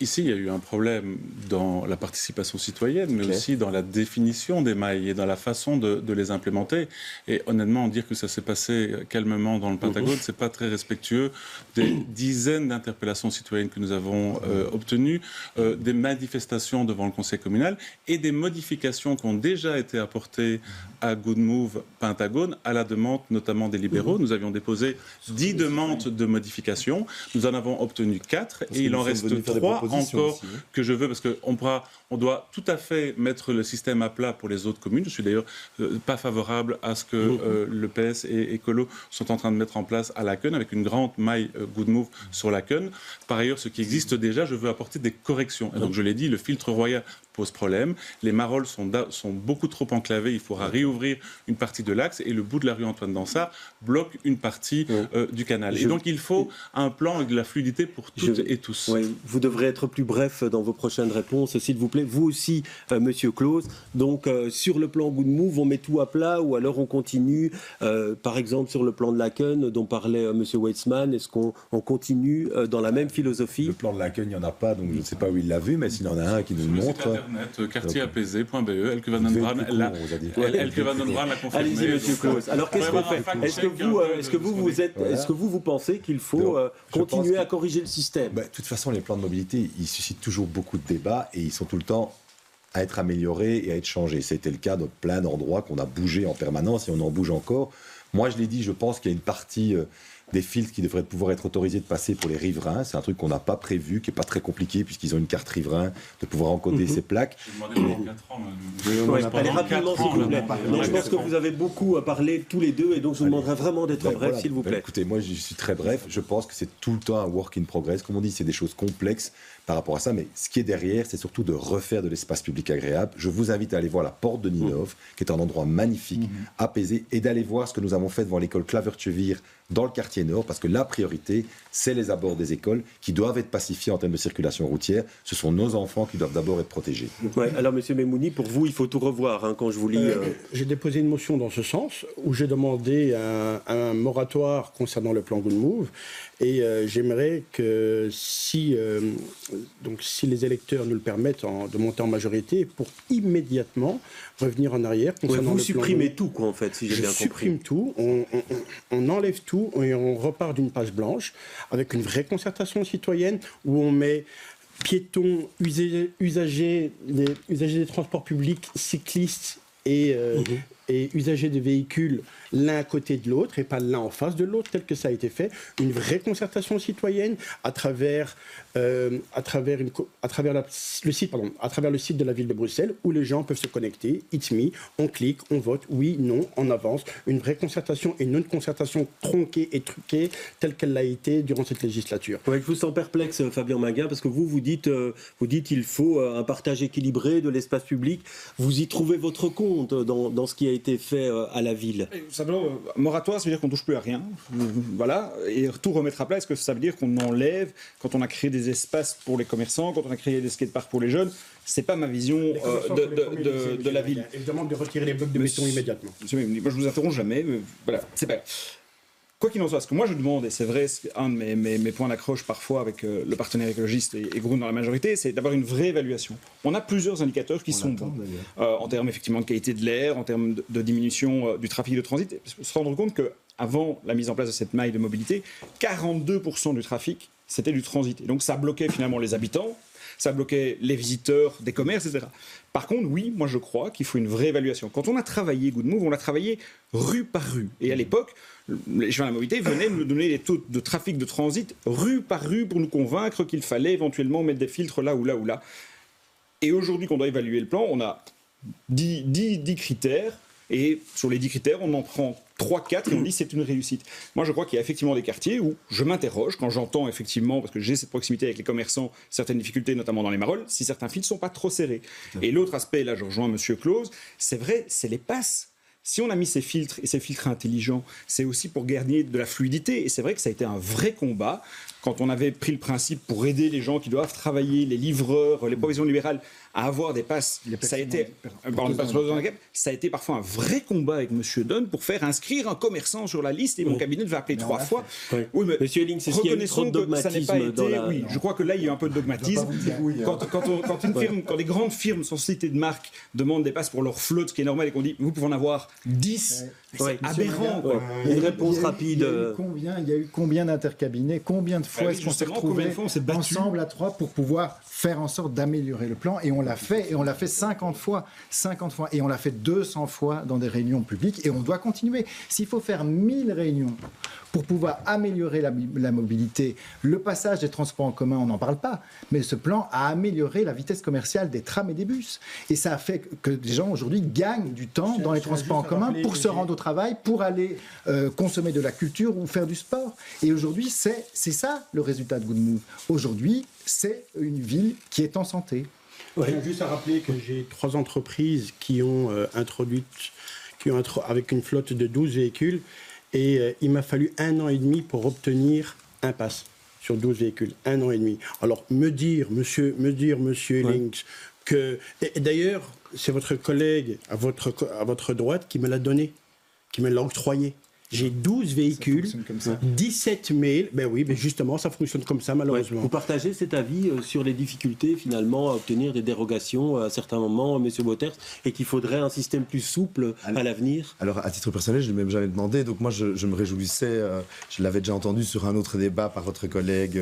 Ici, il y a eu un problème dans la participation citoyenne, mais aussi dans la définition des mailles et dans la façon de les implémenter. Et honnêtement, dire que ça s'est passé calmement dans le Pentagone, c'est pas très respectueux des dizaines d'interpellations citoyennes que nous avons obtenues, des manifestations devant le conseil communal et des modifications qui ont déjà été apportées à Good Move Pentagone à la demande notamment des libéraux. Nous avions déposé 10 demandes de modification. Nous en avons obtenu 4 et il en reste 3 encore que je veux, parce qu'on doit tout à fait mettre le système à plat pour les autres communes. Je suis d'ailleurs pas favorable à ce que le PS et Écolo sont en train de mettre en place à Laken, avec une grande maille Good Move sur Laken. Par ailleurs, ce qui existe déjà, je veux apporter des corrections. Et donc je l'ai dit, le filtre royal pose problème. Les marolles sont beaucoup trop enclavées. Il faudra réouvrir une partie de l'axe et le bout de la rue Antoine Dansart bloque une partie du canal. Et donc il faut un plan avec de la fluidité pour toutes et tous. Vous devrez être plus bref dans vos prochaines réponses, s'il vous plaît. Vous aussi, Monsieur Claus. Donc, sur le plan Good Move, on met tout à plat ou alors on continue, par exemple, sur le plan de Laken, dont parlait Monsieur Weitzman, est-ce qu'on continue dans la même philosophie? Le plan de Laken, il n'y en a pas, donc je ne sais pas où il l'a vu, mais s'il y en a un qui nous le montre. Sur le site internet, quartierAPZ.be, Elke van den Braan l'a confirmé. Allez-y, Monsieur Claus. Alors, qu'est-ce qu'on fait? Est-ce que vous pensez qu'il faut continuer à corriger le système? De toute façon, les plans de mobilité, ils suscitent toujours beaucoup de débats et ils sont tout le temps à être améliorés et à être changés. C'était le cas dans plein d'endroits qu'on a bougé en permanence et on en bouge encore. Moi, je l'ai dit, je pense qu'il y a une partie des filtres qui devraient pouvoir être autorisés de passer pour les riverains. C'est un truc qu'on n'a pas prévu, qui n'est pas très compliqué, puisqu'ils ont une carte riverain, de pouvoir encoder ces plaques. J'ai demandé pendant 4 ans. Allez rapidement, s'il vous plaît. Je pense que vous avez beaucoup à parler tous les deux, et donc je vous demanderai vraiment d'être bref, s'il vous plaît. Écoutez, moi, je suis très bref. Je pense que c'est tout le temps un work in progress. Comme on dit, c'est des choses complexes par rapport à ça, mais ce qui est derrière, c'est surtout de refaire de l'espace public agréable. Je vous invite à aller voir la porte de Ninove, qui est un endroit magnifique, apaisé, et d'aller voir ce que nous avons fait devant l'école Klavertjevir dans le quartier nord, parce que la priorité, c'est les abords des écoles qui doivent être pacifiés en termes de circulation routière. Ce sont nos enfants qui doivent d'abord être protégés. Ouais, alors, Monsieur Memouni, pour vous, il faut tout revoir quand je vous lis. J'ai déposé une motion dans ce sens, où j'ai demandé un moratoire concernant le plan Good Move, et j'aimerais que si les électeurs nous le permettent de monter en majorité, pour immédiatement revenir en arrière concernant vous le plan supprimez tout, quoi, en fait, si j'ai bien compris. On supprime tout, on enlève tout, et on repart d'une page blanche avec une vraie concertation citoyenne où on met piétons, usagers des transports publics, cyclistes et usagers de véhicules l'un à côté de l'autre et pas l'un en face de l'autre, tel que ça a été fait. Une vraie concertation citoyenne à travers le site de la ville de Bruxelles, où les gens peuvent se connecter, it's me, on clique, on vote, oui, non, on avance. Une vraie concertation et non une concertation tronquée et truquée telle qu'elle l'a été durant cette législature. Ouais, je vous sens perplexe, Fabien Maguin, parce que vous dites qu'il faut un partage équilibré de l'espace public. Vous y trouvez votre compte dans ce qui a été fait à la ville? Simplement, moratoire, ça veut dire qu'on ne touche plus à rien. Voilà. Et tout remettre à plat, est-ce que ça veut dire qu'on enlève, quand on a créé des espaces pour les commerçants, quand on a créé des skateparks pour les jeunes? C'est pas ma vision de la ville. Et je demande de retirer les blocs de béton immédiatement. Moi, je vous interromps jamais. Mais voilà, c'est pas. Quoi qu'il en soit, ce que moi je demande, et c'est vrai, c'est un de mes points d'accroche parfois avec le partenaire écologiste et Groen dans la majorité, c'est d'avoir une vraie évaluation. On a plusieurs indicateurs qui sont bons, en termes effectivement de qualité de l'air, en termes de diminution du trafic de transit. Il faut se rendre compte qu'avant la mise en place de cette maille de mobilité, 42% du trafic, c'était du transit. Et donc ça bloquait finalement les habitants, ça bloquait les visiteurs des commerces, etc. Par contre, oui, moi je crois qu'il faut une vraie évaluation. Quand on a travaillé Good Move, on l'a travaillé rue par rue. Et à l'époque, les gens de la mobilité venaient nous donner les taux de trafic de transit rue par rue pour nous convaincre qu'il fallait éventuellement mettre des filtres là ou là ou là. Et aujourd'hui, qu'on doit évaluer le plan, on a 10 critères. Et sur les 10 critères, on en prend 3-4 et on dit c'est une réussite. Moi, je crois qu'il y a effectivement des quartiers où je m'interroge quand j'entends effectivement, parce que j'ai cette proximité avec les commerçants, certaines difficultés, notamment dans les Marolles, si certains filtres ne sont pas trop serrés. Et l'autre aspect, là je rejoins Monsieur Claus, c'est vrai, c'est les passes. Si on a mis ces filtres, et ces filtres intelligents, c'est aussi pour gagner de la fluidité. Et c'est vrai que ça a été un vrai combat. Quand on avait pris le principe pour aider les gens qui doivent travailler, les livreurs, les professions libérales, à avoir des passes, ça a été parfois un vrai combat avec M. Dunn pour faire inscrire un commerçant sur la liste. Et mon cabinet devait appeler 3 fois. Oui, mais Monsieur Elling, c'est ce qu'il y a eu trop de dogmatisme dans la... Oui, je crois que là, il y a eu un peu de dogmatisme. Quand des grandes firmes, sans citer de marque, demandent des passes pour leur flotte, ce qui est normal, et qu'on dit, vous pouvez en avoir 10, c'est aberrant. Une réponse rapide. Il y a eu combien d'intercabinets? Combien de fois est-ce qu'on s'est retrouvés ensemble à 3 pour pouvoir faire en sorte d'améliorer le plan? Et on l'a fait, 50 fois, et on l'a fait 200 fois dans des réunions publiques, et on doit continuer. S'il faut faire 1000 réunions pour pouvoir améliorer la mobilité, le passage des transports en commun, on n'en parle pas, mais ce plan a amélioré la vitesse commerciale des trams et des bus. Et ça a fait que des gens aujourd'hui gagnent du temps dans les transports en commun pour se rendre au travail, pour aller consommer de la culture ou faire du sport. Et aujourd'hui, c'est ça le résultat de Good Move. Aujourd'hui, c'est une ville qui est en santé. Je tiens juste à rappeler que j'ai 3 entreprises qui ont avec une flotte de 12 véhicules, et il m'a fallu 1 an et demi pour obtenir un pass. sur 12 véhicules, 1 an et demi. Alors, me dire, monsieur Links, que... Et d'ailleurs, c'est votre collègue à votre droite qui me l'a donné, qui me l'a octroyé. J'ai 12 véhicules, 17 mails. Ben oui, mais justement, ça fonctionne comme ça, malheureusement. Vous partagez cet avis sur les difficultés, finalement, à obtenir des dérogations à certains moments, M. Wauters, et qu'il faudrait un système plus souple à l'avenir? Alors, à titre personnel, je ne l'ai même jamais demandé. Donc, moi, je me réjouissais. Je l'avais déjà entendu sur un autre débat par votre collègue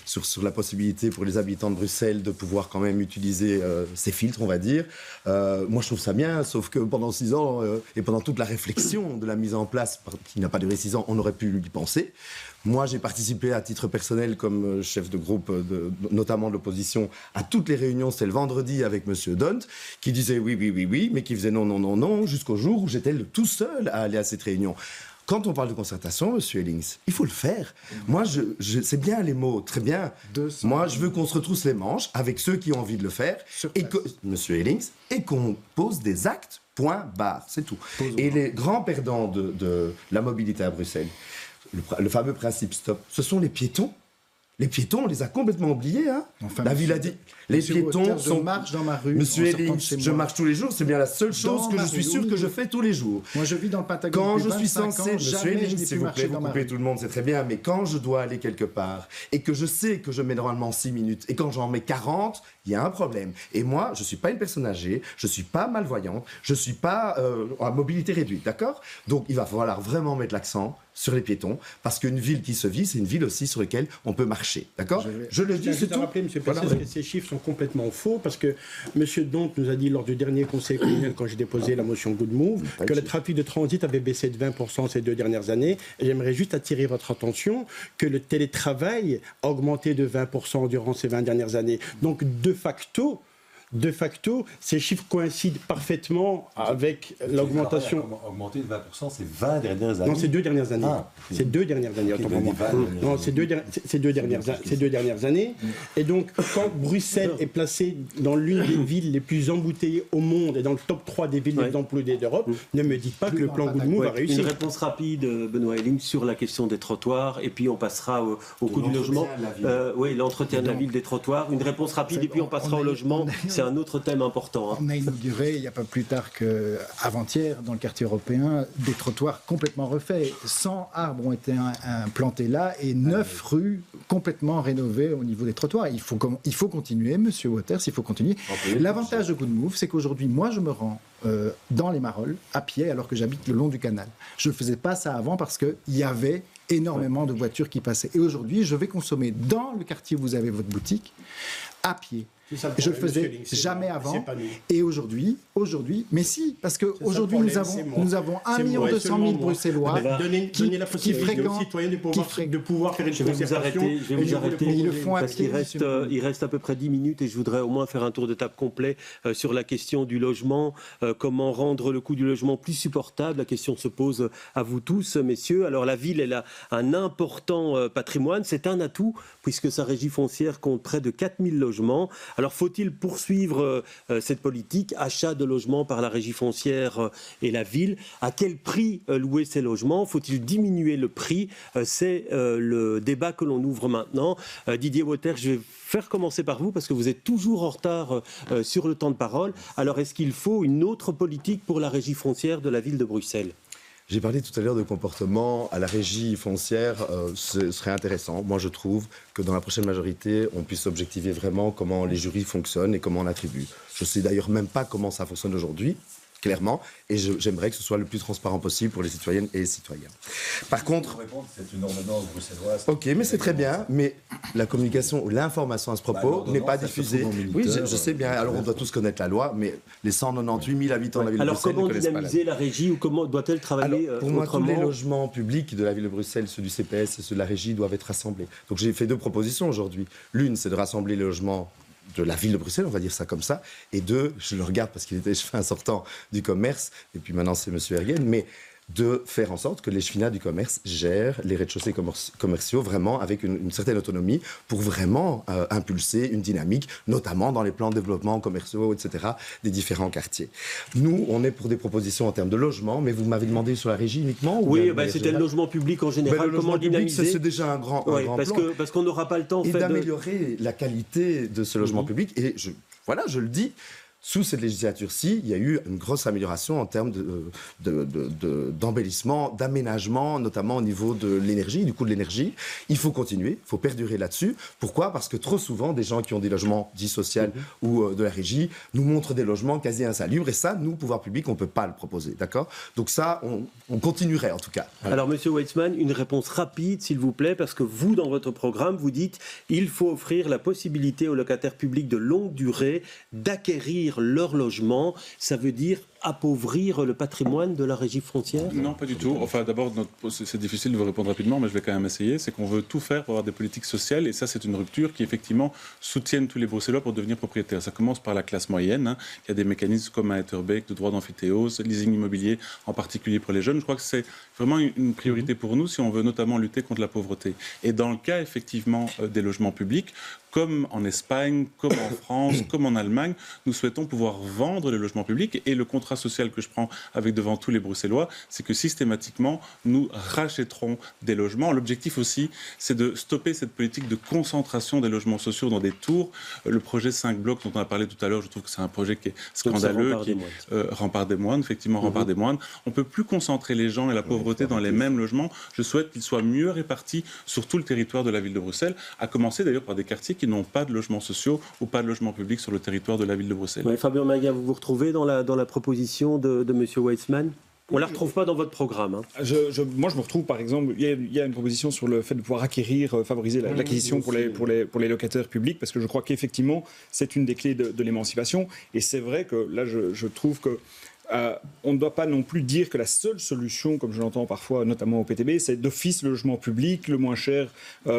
sur la possibilité pour les habitants de Bruxelles de pouvoir quand même utiliser ces filtres, on va dire. Moi, je trouve ça bien, sauf que pendant 6 ans et pendant toute la réflexion de la mise en place, qui n'a pas duré 6 ans, on aurait pu y penser. Moi, j'ai participé à titre personnel comme chef de groupe, notamment de l'opposition, à toutes les réunions. C'était le vendredi avec M. Dunt, qui disait oui, mais qui faisait non, jusqu'au jour où j'étais le tout seul à aller à cette réunion. Quand on parle de concertation, M. Ellings, il faut le faire. Moi, c'est bien les mots, très bien. Moi, je veux qu'on se retrousse les manches avec ceux qui ont envie de le faire, M. Ellings, et qu'on pose des actes. Point barre, c'est tout. Et les grands perdants de la mobilité à Bruxelles, le fameux principe stop, ce sont les piétons. Les piétons, on les a complètement oubliés. Hein. Enfin, la ville a dit. Les piétons sont. Je marche dans ma rue. Monsieur Ellings, je marche tous les jours. C'est bien la seule chose que je suis sûr que je fais tous les jours. Moi, je vis dans le Pentagone. Quand je suis censé, Monsieur Ellings, s'il vous plaît, vous coupez tout le monde, c'est très bien. Mais quand je dois aller quelque part et que je sais que je mets normalement 6 minutes et quand j'en mets 40, il y a un problème. Et moi, je ne suis pas une personne âgée, je ne suis pas malvoyante, je ne suis pas à mobilité réduite, d'accord? Donc, il va falloir vraiment mettre l'accent sur les piétons, parce qu'une ville qui se vit, c'est une ville aussi sur laquelle on peut marcher, d'accord? Je le dis, c'est tout. Je rappeler, M. Pessès, que ces chiffres sont complètement faux, parce que M. Dont nous a dit lors du dernier conseil communal, quand j'ai déposé la motion Good Move, que le trafic de transit avait baissé de 20% ces 2 dernières années. Et j'aimerais juste attirer votre attention que le télétravail a augmenté de 20% durant ces 20 dernières années. Donc, de facto, ces chiffres coïncident parfaitement avec l'augmentation. Augmenté de 20%, c'est 20 dernières années. Non, c'est 2 dernières années. C'est 2 dernières années, autant pour moi. Non, c'est deux dernières années. Et donc, quand Bruxelles est placée dans l'une des villes les plus embouteillées au monde et dans le top 3 des villes les plus polluées d'Europe, ne me dites pas que le plan Good Move va réussir. Une réponse rapide, Benoît Ellings, sur la question des trottoirs, et puis on passera au coût du logement. Oui, l'entretien de la ville des trottoirs. Une réponse rapide, et puis on passera au logement. C'est un autre thème important. On a inauguré, il n'y a pas plus tard qu'avant-hier, dans le quartier européen, des trottoirs complètement refaits. 100 arbres ont été plantés là et 9 rues complètement rénovées au niveau des trottoirs. Il faut continuer, Monsieur Wauters, il faut continuer. L'avantage de Good Move, c'est qu'aujourd'hui, moi, je me rends dans les Marolles, à pied, alors que j'habite le long du canal. Je ne faisais pas ça avant parce qu'il y avait énormément de voitures qui passaient. Et aujourd'hui, je vais consommer dans le quartier où vous avez votre boutique, à pied. Je le faisais jamais avant. Et aujourd'hui, mais si, parce qu'aujourd'hui, nous avons 1 200 000 Bruxellois qui fréquentent, de pouvoir faire une concertation. Je vais vous arrêter, mais ils le font à parce pied. Il reste à peu près 10 minutes et je voudrais au moins faire un tour de table complet sur la question du logement. Comment rendre le coût du logement plus supportable? La question se pose à vous tous, messieurs. Alors la ville, elle a un important patrimoine. C'est un atout puisque sa régie foncière compte près de 4 000 logements. Alors faut-il poursuivre cette politique, achat de logements par la régie foncière et la ville? À quel prix louer ces logements? Faut-il diminuer le prix? C'est le débat que l'on ouvre maintenant. Didier Wauters, je vais faire commencer par vous parce que vous êtes toujours en retard sur le temps de parole. Alors est-ce qu'il faut une autre politique pour la régie foncière de la ville de Bruxelles? J'ai parlé tout à l'heure de comportement à la régie foncière, ce serait intéressant. Moi, je trouve que dans la prochaine majorité, on puisse objectiver vraiment comment les jurys fonctionnent et comment on attribue. Je ne sais d'ailleurs même pas comment ça fonctionne aujourd'hui, clairement, et j'aimerais que ce soit le plus transparent possible pour les citoyennes et les citoyens. Par contre... C'est une ordonnance bruxelloise. Ok, mais c'est très bien, mais la communication ou l'information à ce propos n'est pas diffusée. Oui, je sais bien, alors on doit tous connaître la loi, mais les 198 000 habitants de la ville de Bruxelles ne connaissent pas la loi. Alors comment dynamiser la régie ou comment doit-elle travailler autrement? Pour moi, tous les logements publics de la ville de Bruxelles, ceux du CPS et ceux de la régie, doivent être rassemblés. Donc j'ai fait 2 propositions aujourd'hui. L'une, c'est de rassembler les logements de la ville de Bruxelles, on va dire ça comme ça, et 2, je le regarde parce qu'il était chef sortant du commerce, et puis maintenant c'est M. Ergen, mais de faire en sorte que les chefinats du commerce gèrent les rez-de-chaussée commerciaux vraiment avec une certaine autonomie pour vraiment impulser une dynamique, notamment dans les plans de développement commerciaux, etc., des différents quartiers. Nous, on est pour des propositions en termes de logement, mais vous m'avez demandé sur la régie uniquement. Oui, c'était le logement public en général. Le logement public, c'est déjà un grand plan. Parce qu'on n'aura pas le temps et d'améliorer la qualité de ce logement public. Et je le dis, sous cette législature-ci, il y a eu une grosse amélioration en termes d'embellissement, d'aménagement, notamment au niveau de l'énergie, du coût de l'énergie. Il faut continuer, il faut perdurer là-dessus. Pourquoi ? Parce que trop souvent, des gens qui ont des logements dits sociaux ou de la régie nous montrent des logements quasi insalubres. Et ça, nous, pouvoir public, on ne peut pas le proposer. D'accord ? Donc ça, on continuerait en tout cas. Voilà. Alors, Monsieur Weitzman, une réponse rapide, s'il vous plaît, parce que vous, dans votre programme, vous dites il faut offrir la possibilité aux locataires publics de longue durée d'acquérir leur logement. Ça veut dire appauvrir le patrimoine de la régie foncière ? Non, pas du tout. Enfin, d'abord, c'est difficile de vous répondre rapidement, mais je vais quand même essayer. C'est qu'on veut tout faire pour avoir des politiques sociales, et ça, c'est une rupture qui, effectivement, soutiennent tous les Bruxellois pour devenir propriétaires. Ça commence par la classe moyenne. Il y a des mécanismes comme à Etterbeek, de droit d'amphithéose, leasing immobilier, en particulier pour les jeunes. Je crois que c'est vraiment une priorité pour nous si on veut notamment lutter contre la pauvreté. Et dans le cas, effectivement, des logements publics, comme en Espagne, comme en France, comme en Allemagne, nous souhaitons pouvoir vendre les logements publics. Et le contrat social que je prends avec devant tous les Bruxellois, c'est que systématiquement, nous rachèterons des logements. L'objectif aussi, c'est de stopper cette politique de concentration des logements sociaux dans des tours. Le projet 5 blocs dont on a parlé tout à l'heure, je trouve que c'est un projet qui est scandaleux. Rempart des Moines, effectivement, Rempart des Moines. On ne peut plus concentrer les gens et la pauvreté dans les mêmes logements. Je souhaite qu'ils soient mieux répartis sur tout le territoire de la ville de Bruxelles, à commencer d'ailleurs par des quartiers qui n'ont pas de logements sociaux ou pas de logements publics sur le territoire de la ville de Bruxelles. Oui, Fabien Maguin, vous vous retrouvez dans la proposition de M. Weitzman ? On ne la retrouve pas dans votre programme. Hein. Moi, je me retrouve, par exemple, il y a une proposition sur le fait de pouvoir favoriser l'acquisition pour les locataires publics, parce que je crois qu'effectivement, c'est une des clés de l'émancipation. Et c'est vrai que là, je trouve que on ne doit pas non plus dire que la seule solution, comme je l'entends parfois, notamment au PTB, c'est d'office le logement public le moins cher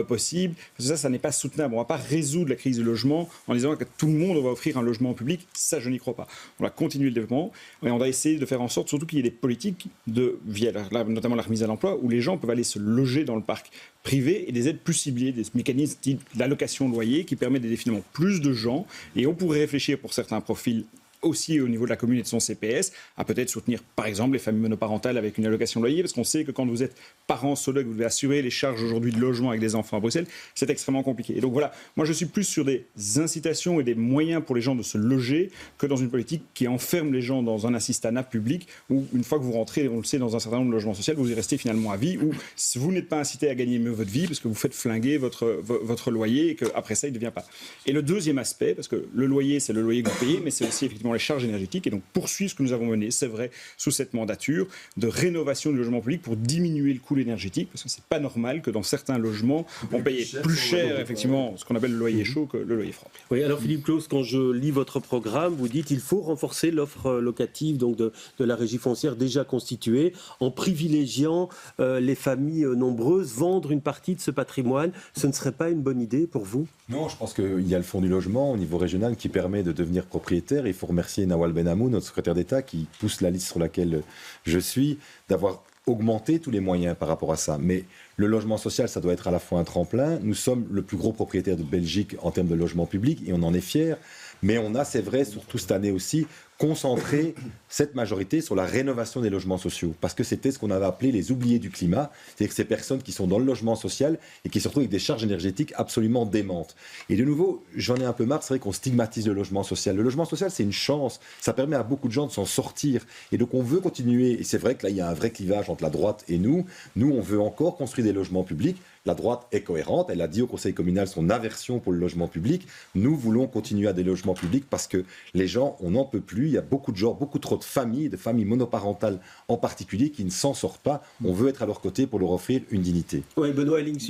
possible. Parce que ça n'est pas soutenable. On ne va pas résoudre la crise du logement en disant que tout le monde va offrir un logement public. Ça, je n'y crois pas. On va continuer le développement et on va essayer de faire en sorte, surtout qu'il y ait des politiques, via notamment la remise à l'emploi, où les gens peuvent aller se loger dans le parc privé et des aides plus ciblées, des mécanismes type l'allocation de loyer qui permettent d'aider finalement plus de gens. Et on pourrait réfléchir pour certains profils aussi au niveau de la commune et de son CPS, à peut-être soutenir par exemple les familles monoparentales avec une allocation de loyer, parce qu'on sait que quand vous êtes parent solo et que vous devez assurer les charges aujourd'hui de logement avec des enfants à Bruxelles, c'est extrêmement compliqué. Et donc voilà, moi je suis plus sur des incitations et des moyens pour les gens de se loger que dans une politique qui enferme les gens dans un assistanat public où une fois que vous rentrez, on le sait, dans un certain nombre de logements sociaux, vous y restez finalement à vie, où si vous n'êtes pas incité à gagner mieux votre vie parce que vous faites flinguer votre loyer et qu'après ça il ne devient pas. Et le deuxième aspect, parce que le loyer c'est le loyer que vous payez, mais c'est aussi effectivement les charges énergétiques, et donc poursuivre ce que nous avons mené, c'est vrai, sous cette mandature de rénovation du logement public pour diminuer le coût énergétique, parce que c'est pas normal que dans certains logements, on paye plus cher effectivement ce qu'on appelle le loyer chaud que le loyer froid. Oui, alors Philippe Claus, quand je lis votre programme, vous dites qu'il faut renforcer l'offre locative donc de la régie foncière déjà constituée en privilégiant les familles nombreuses, vendre une partie de ce patrimoine. Ce ne serait pas une bonne idée pour vous ? Non, je pense qu'il y a le fonds du logement au niveau régional qui permet de devenir propriétaire. Il faut remercier Nawal Benhamou, notre secrétaire d'État, qui pousse la liste sur laquelle je suis, d'avoir augmenté tous les moyens par rapport à ça. Mais le logement social, ça doit être à la fois un tremplin. Nous sommes le plus gros propriétaire de Belgique en termes de logement public et on en est fiers. Mais on a, c'est vrai, surtout cette année aussi, concentré cette majorité sur la rénovation des logements sociaux. Parce que c'était ce qu'on avait appelé les oubliés du climat. C'est-à-dire que ces personnes qui sont dans le logement social et qui se retrouvent avec des charges énergétiques absolument démentes. Et de nouveau, j'en ai un peu marre, c'est vrai qu'on stigmatise le logement social. Le logement social, c'est une chance. Ça permet à beaucoup de gens de s'en sortir. Et donc on veut continuer. Et c'est vrai que là, il y a un vrai clivage entre la droite et nous. Nous, on veut encore construire des logements publics. La droite est cohérente, elle a dit au conseil communal son aversion pour le logement public. Nous voulons continuer à des logements publics parce que les gens, on n'en peut plus. Il y a beaucoup de gens, beaucoup trop de familles monoparentales en particulier, qui ne s'en sortent pas. On veut être à leur côté pour leur offrir une dignité. Oui, Benoît Ellings,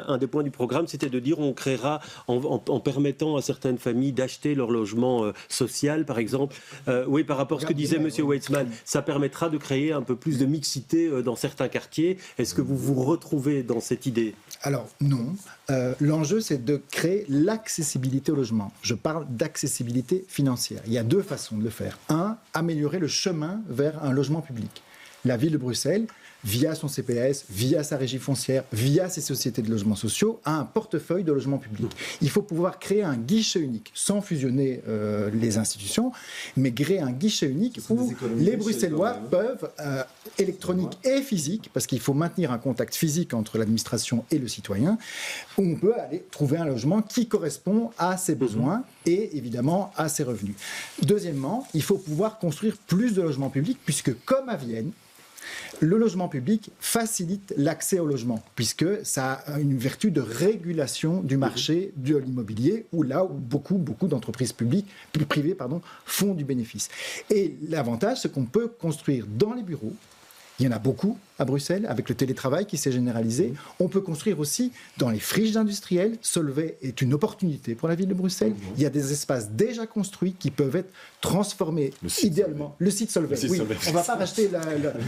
un des points du programme, c'était de dire on créera, en permettant à certaines familles d'acheter leur logement social, par exemple. Oui, par rapport à ce que disait M. Weitzman, ça permettra de créer un peu plus de mixité dans certains quartiers. Est-ce que vous vous retrouvez dans cette idée ? Alors non. L'enjeu, c'est de créer l'accessibilité au logement. Je parle d'accessibilité financière. Il y a deux façons de le faire. Un, améliorer le chemin vers un logement public. La ville de Bruxelles, via son CPS, via sa régie foncière, via ses sociétés de logements sociaux, a un portefeuille de logements publics. Il faut pouvoir créer un guichet unique, sans fusionner les institutions, mais créer un guichet unique où les Bruxellois peuvent, électronique et physique, parce qu'il faut maintenir un contact physique entre l'administration et le citoyen, où on peut aller trouver un logement qui correspond à ses besoins et évidemment à ses revenus. Deuxièmement, il faut pouvoir construire plus de logements publics, puisque comme à Vienne, le logement public facilite l'accès au logement, puisque ça a une vertu de régulation du marché de l'immobilier, où beaucoup d'entreprises privées font du bénéfice. Et l'avantage, c'est qu'on peut construire dans les bureaux. Il y en a beaucoup à Bruxelles, avec le télétravail qui s'est généralisé. On peut construire aussi dans les friches industrielles. Solvay est une opportunité pour la ville de Bruxelles. Il y a des espaces déjà construits qui peuvent être transformés idéalement. Le site Solvay, oui. On ne va pas racheter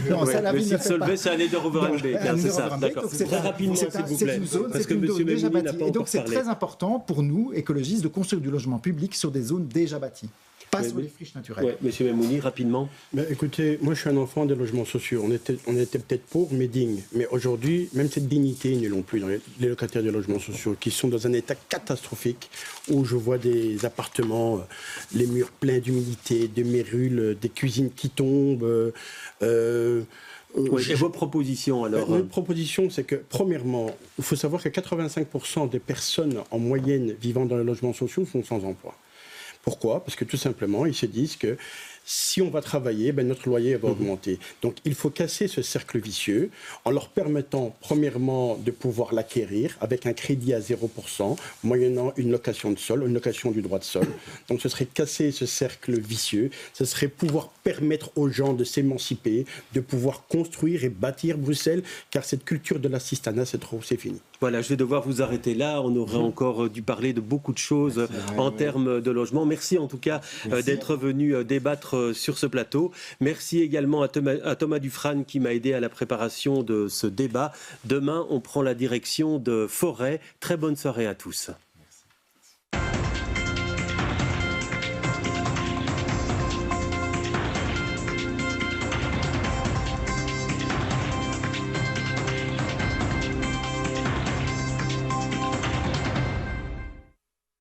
non, ça, la ville ne fait Solvay, pas. C'est allé de Roverenbeek, c'est ça. D'accord. Très rapidement, s'il vous plaît. C'est une zone déjà bâtie. Et donc, c'est très important pour nous, écologistes, de construire du logement public sur des zones déjà bâties. Pas sur les friches naturelles. Ouais, Monsieur Memouni, rapidement. Écoutez, moi je suis un enfant des logements sociaux. On était peut-être pauvres, mais dignes. Mais aujourd'hui, même cette dignité, ils ne l'ont plus dans les locataires des logements sociaux, qui sont dans un état catastrophique, où je vois des appartements, les murs pleins d'humidité, de mérules, des cuisines qui tombent. Et vos propositions alors Notre proposition, c'est que, premièrement, il faut savoir que 85% des personnes en moyenne vivant dans les logements sociaux sont sans emploi. Pourquoi ? Parce que tout simplement, ils se disent que si on va travailler, notre loyer va augmenter. Donc il faut casser ce cercle vicieux en leur permettant premièrement de pouvoir l'acquérir avec un crédit à 0%, moyennant une location de sol, une location du droit de sol. Donc ce serait casser ce cercle vicieux, ce serait pouvoir permettre aux gens de s'émanciper, de pouvoir construire et bâtir Bruxelles, car cette culture de l'assistanat, c'est fini. Voilà, je vais devoir vous arrêter là. On aurait encore dû parler de beaucoup de choses en termes de logement. Merci en tout cas d'être venu débattre sur ce plateau. Merci également à Thomas Dufrane qui m'a aidé à la préparation de ce débat. Demain, on prend la direction de Forêt. Très bonne soirée à tous.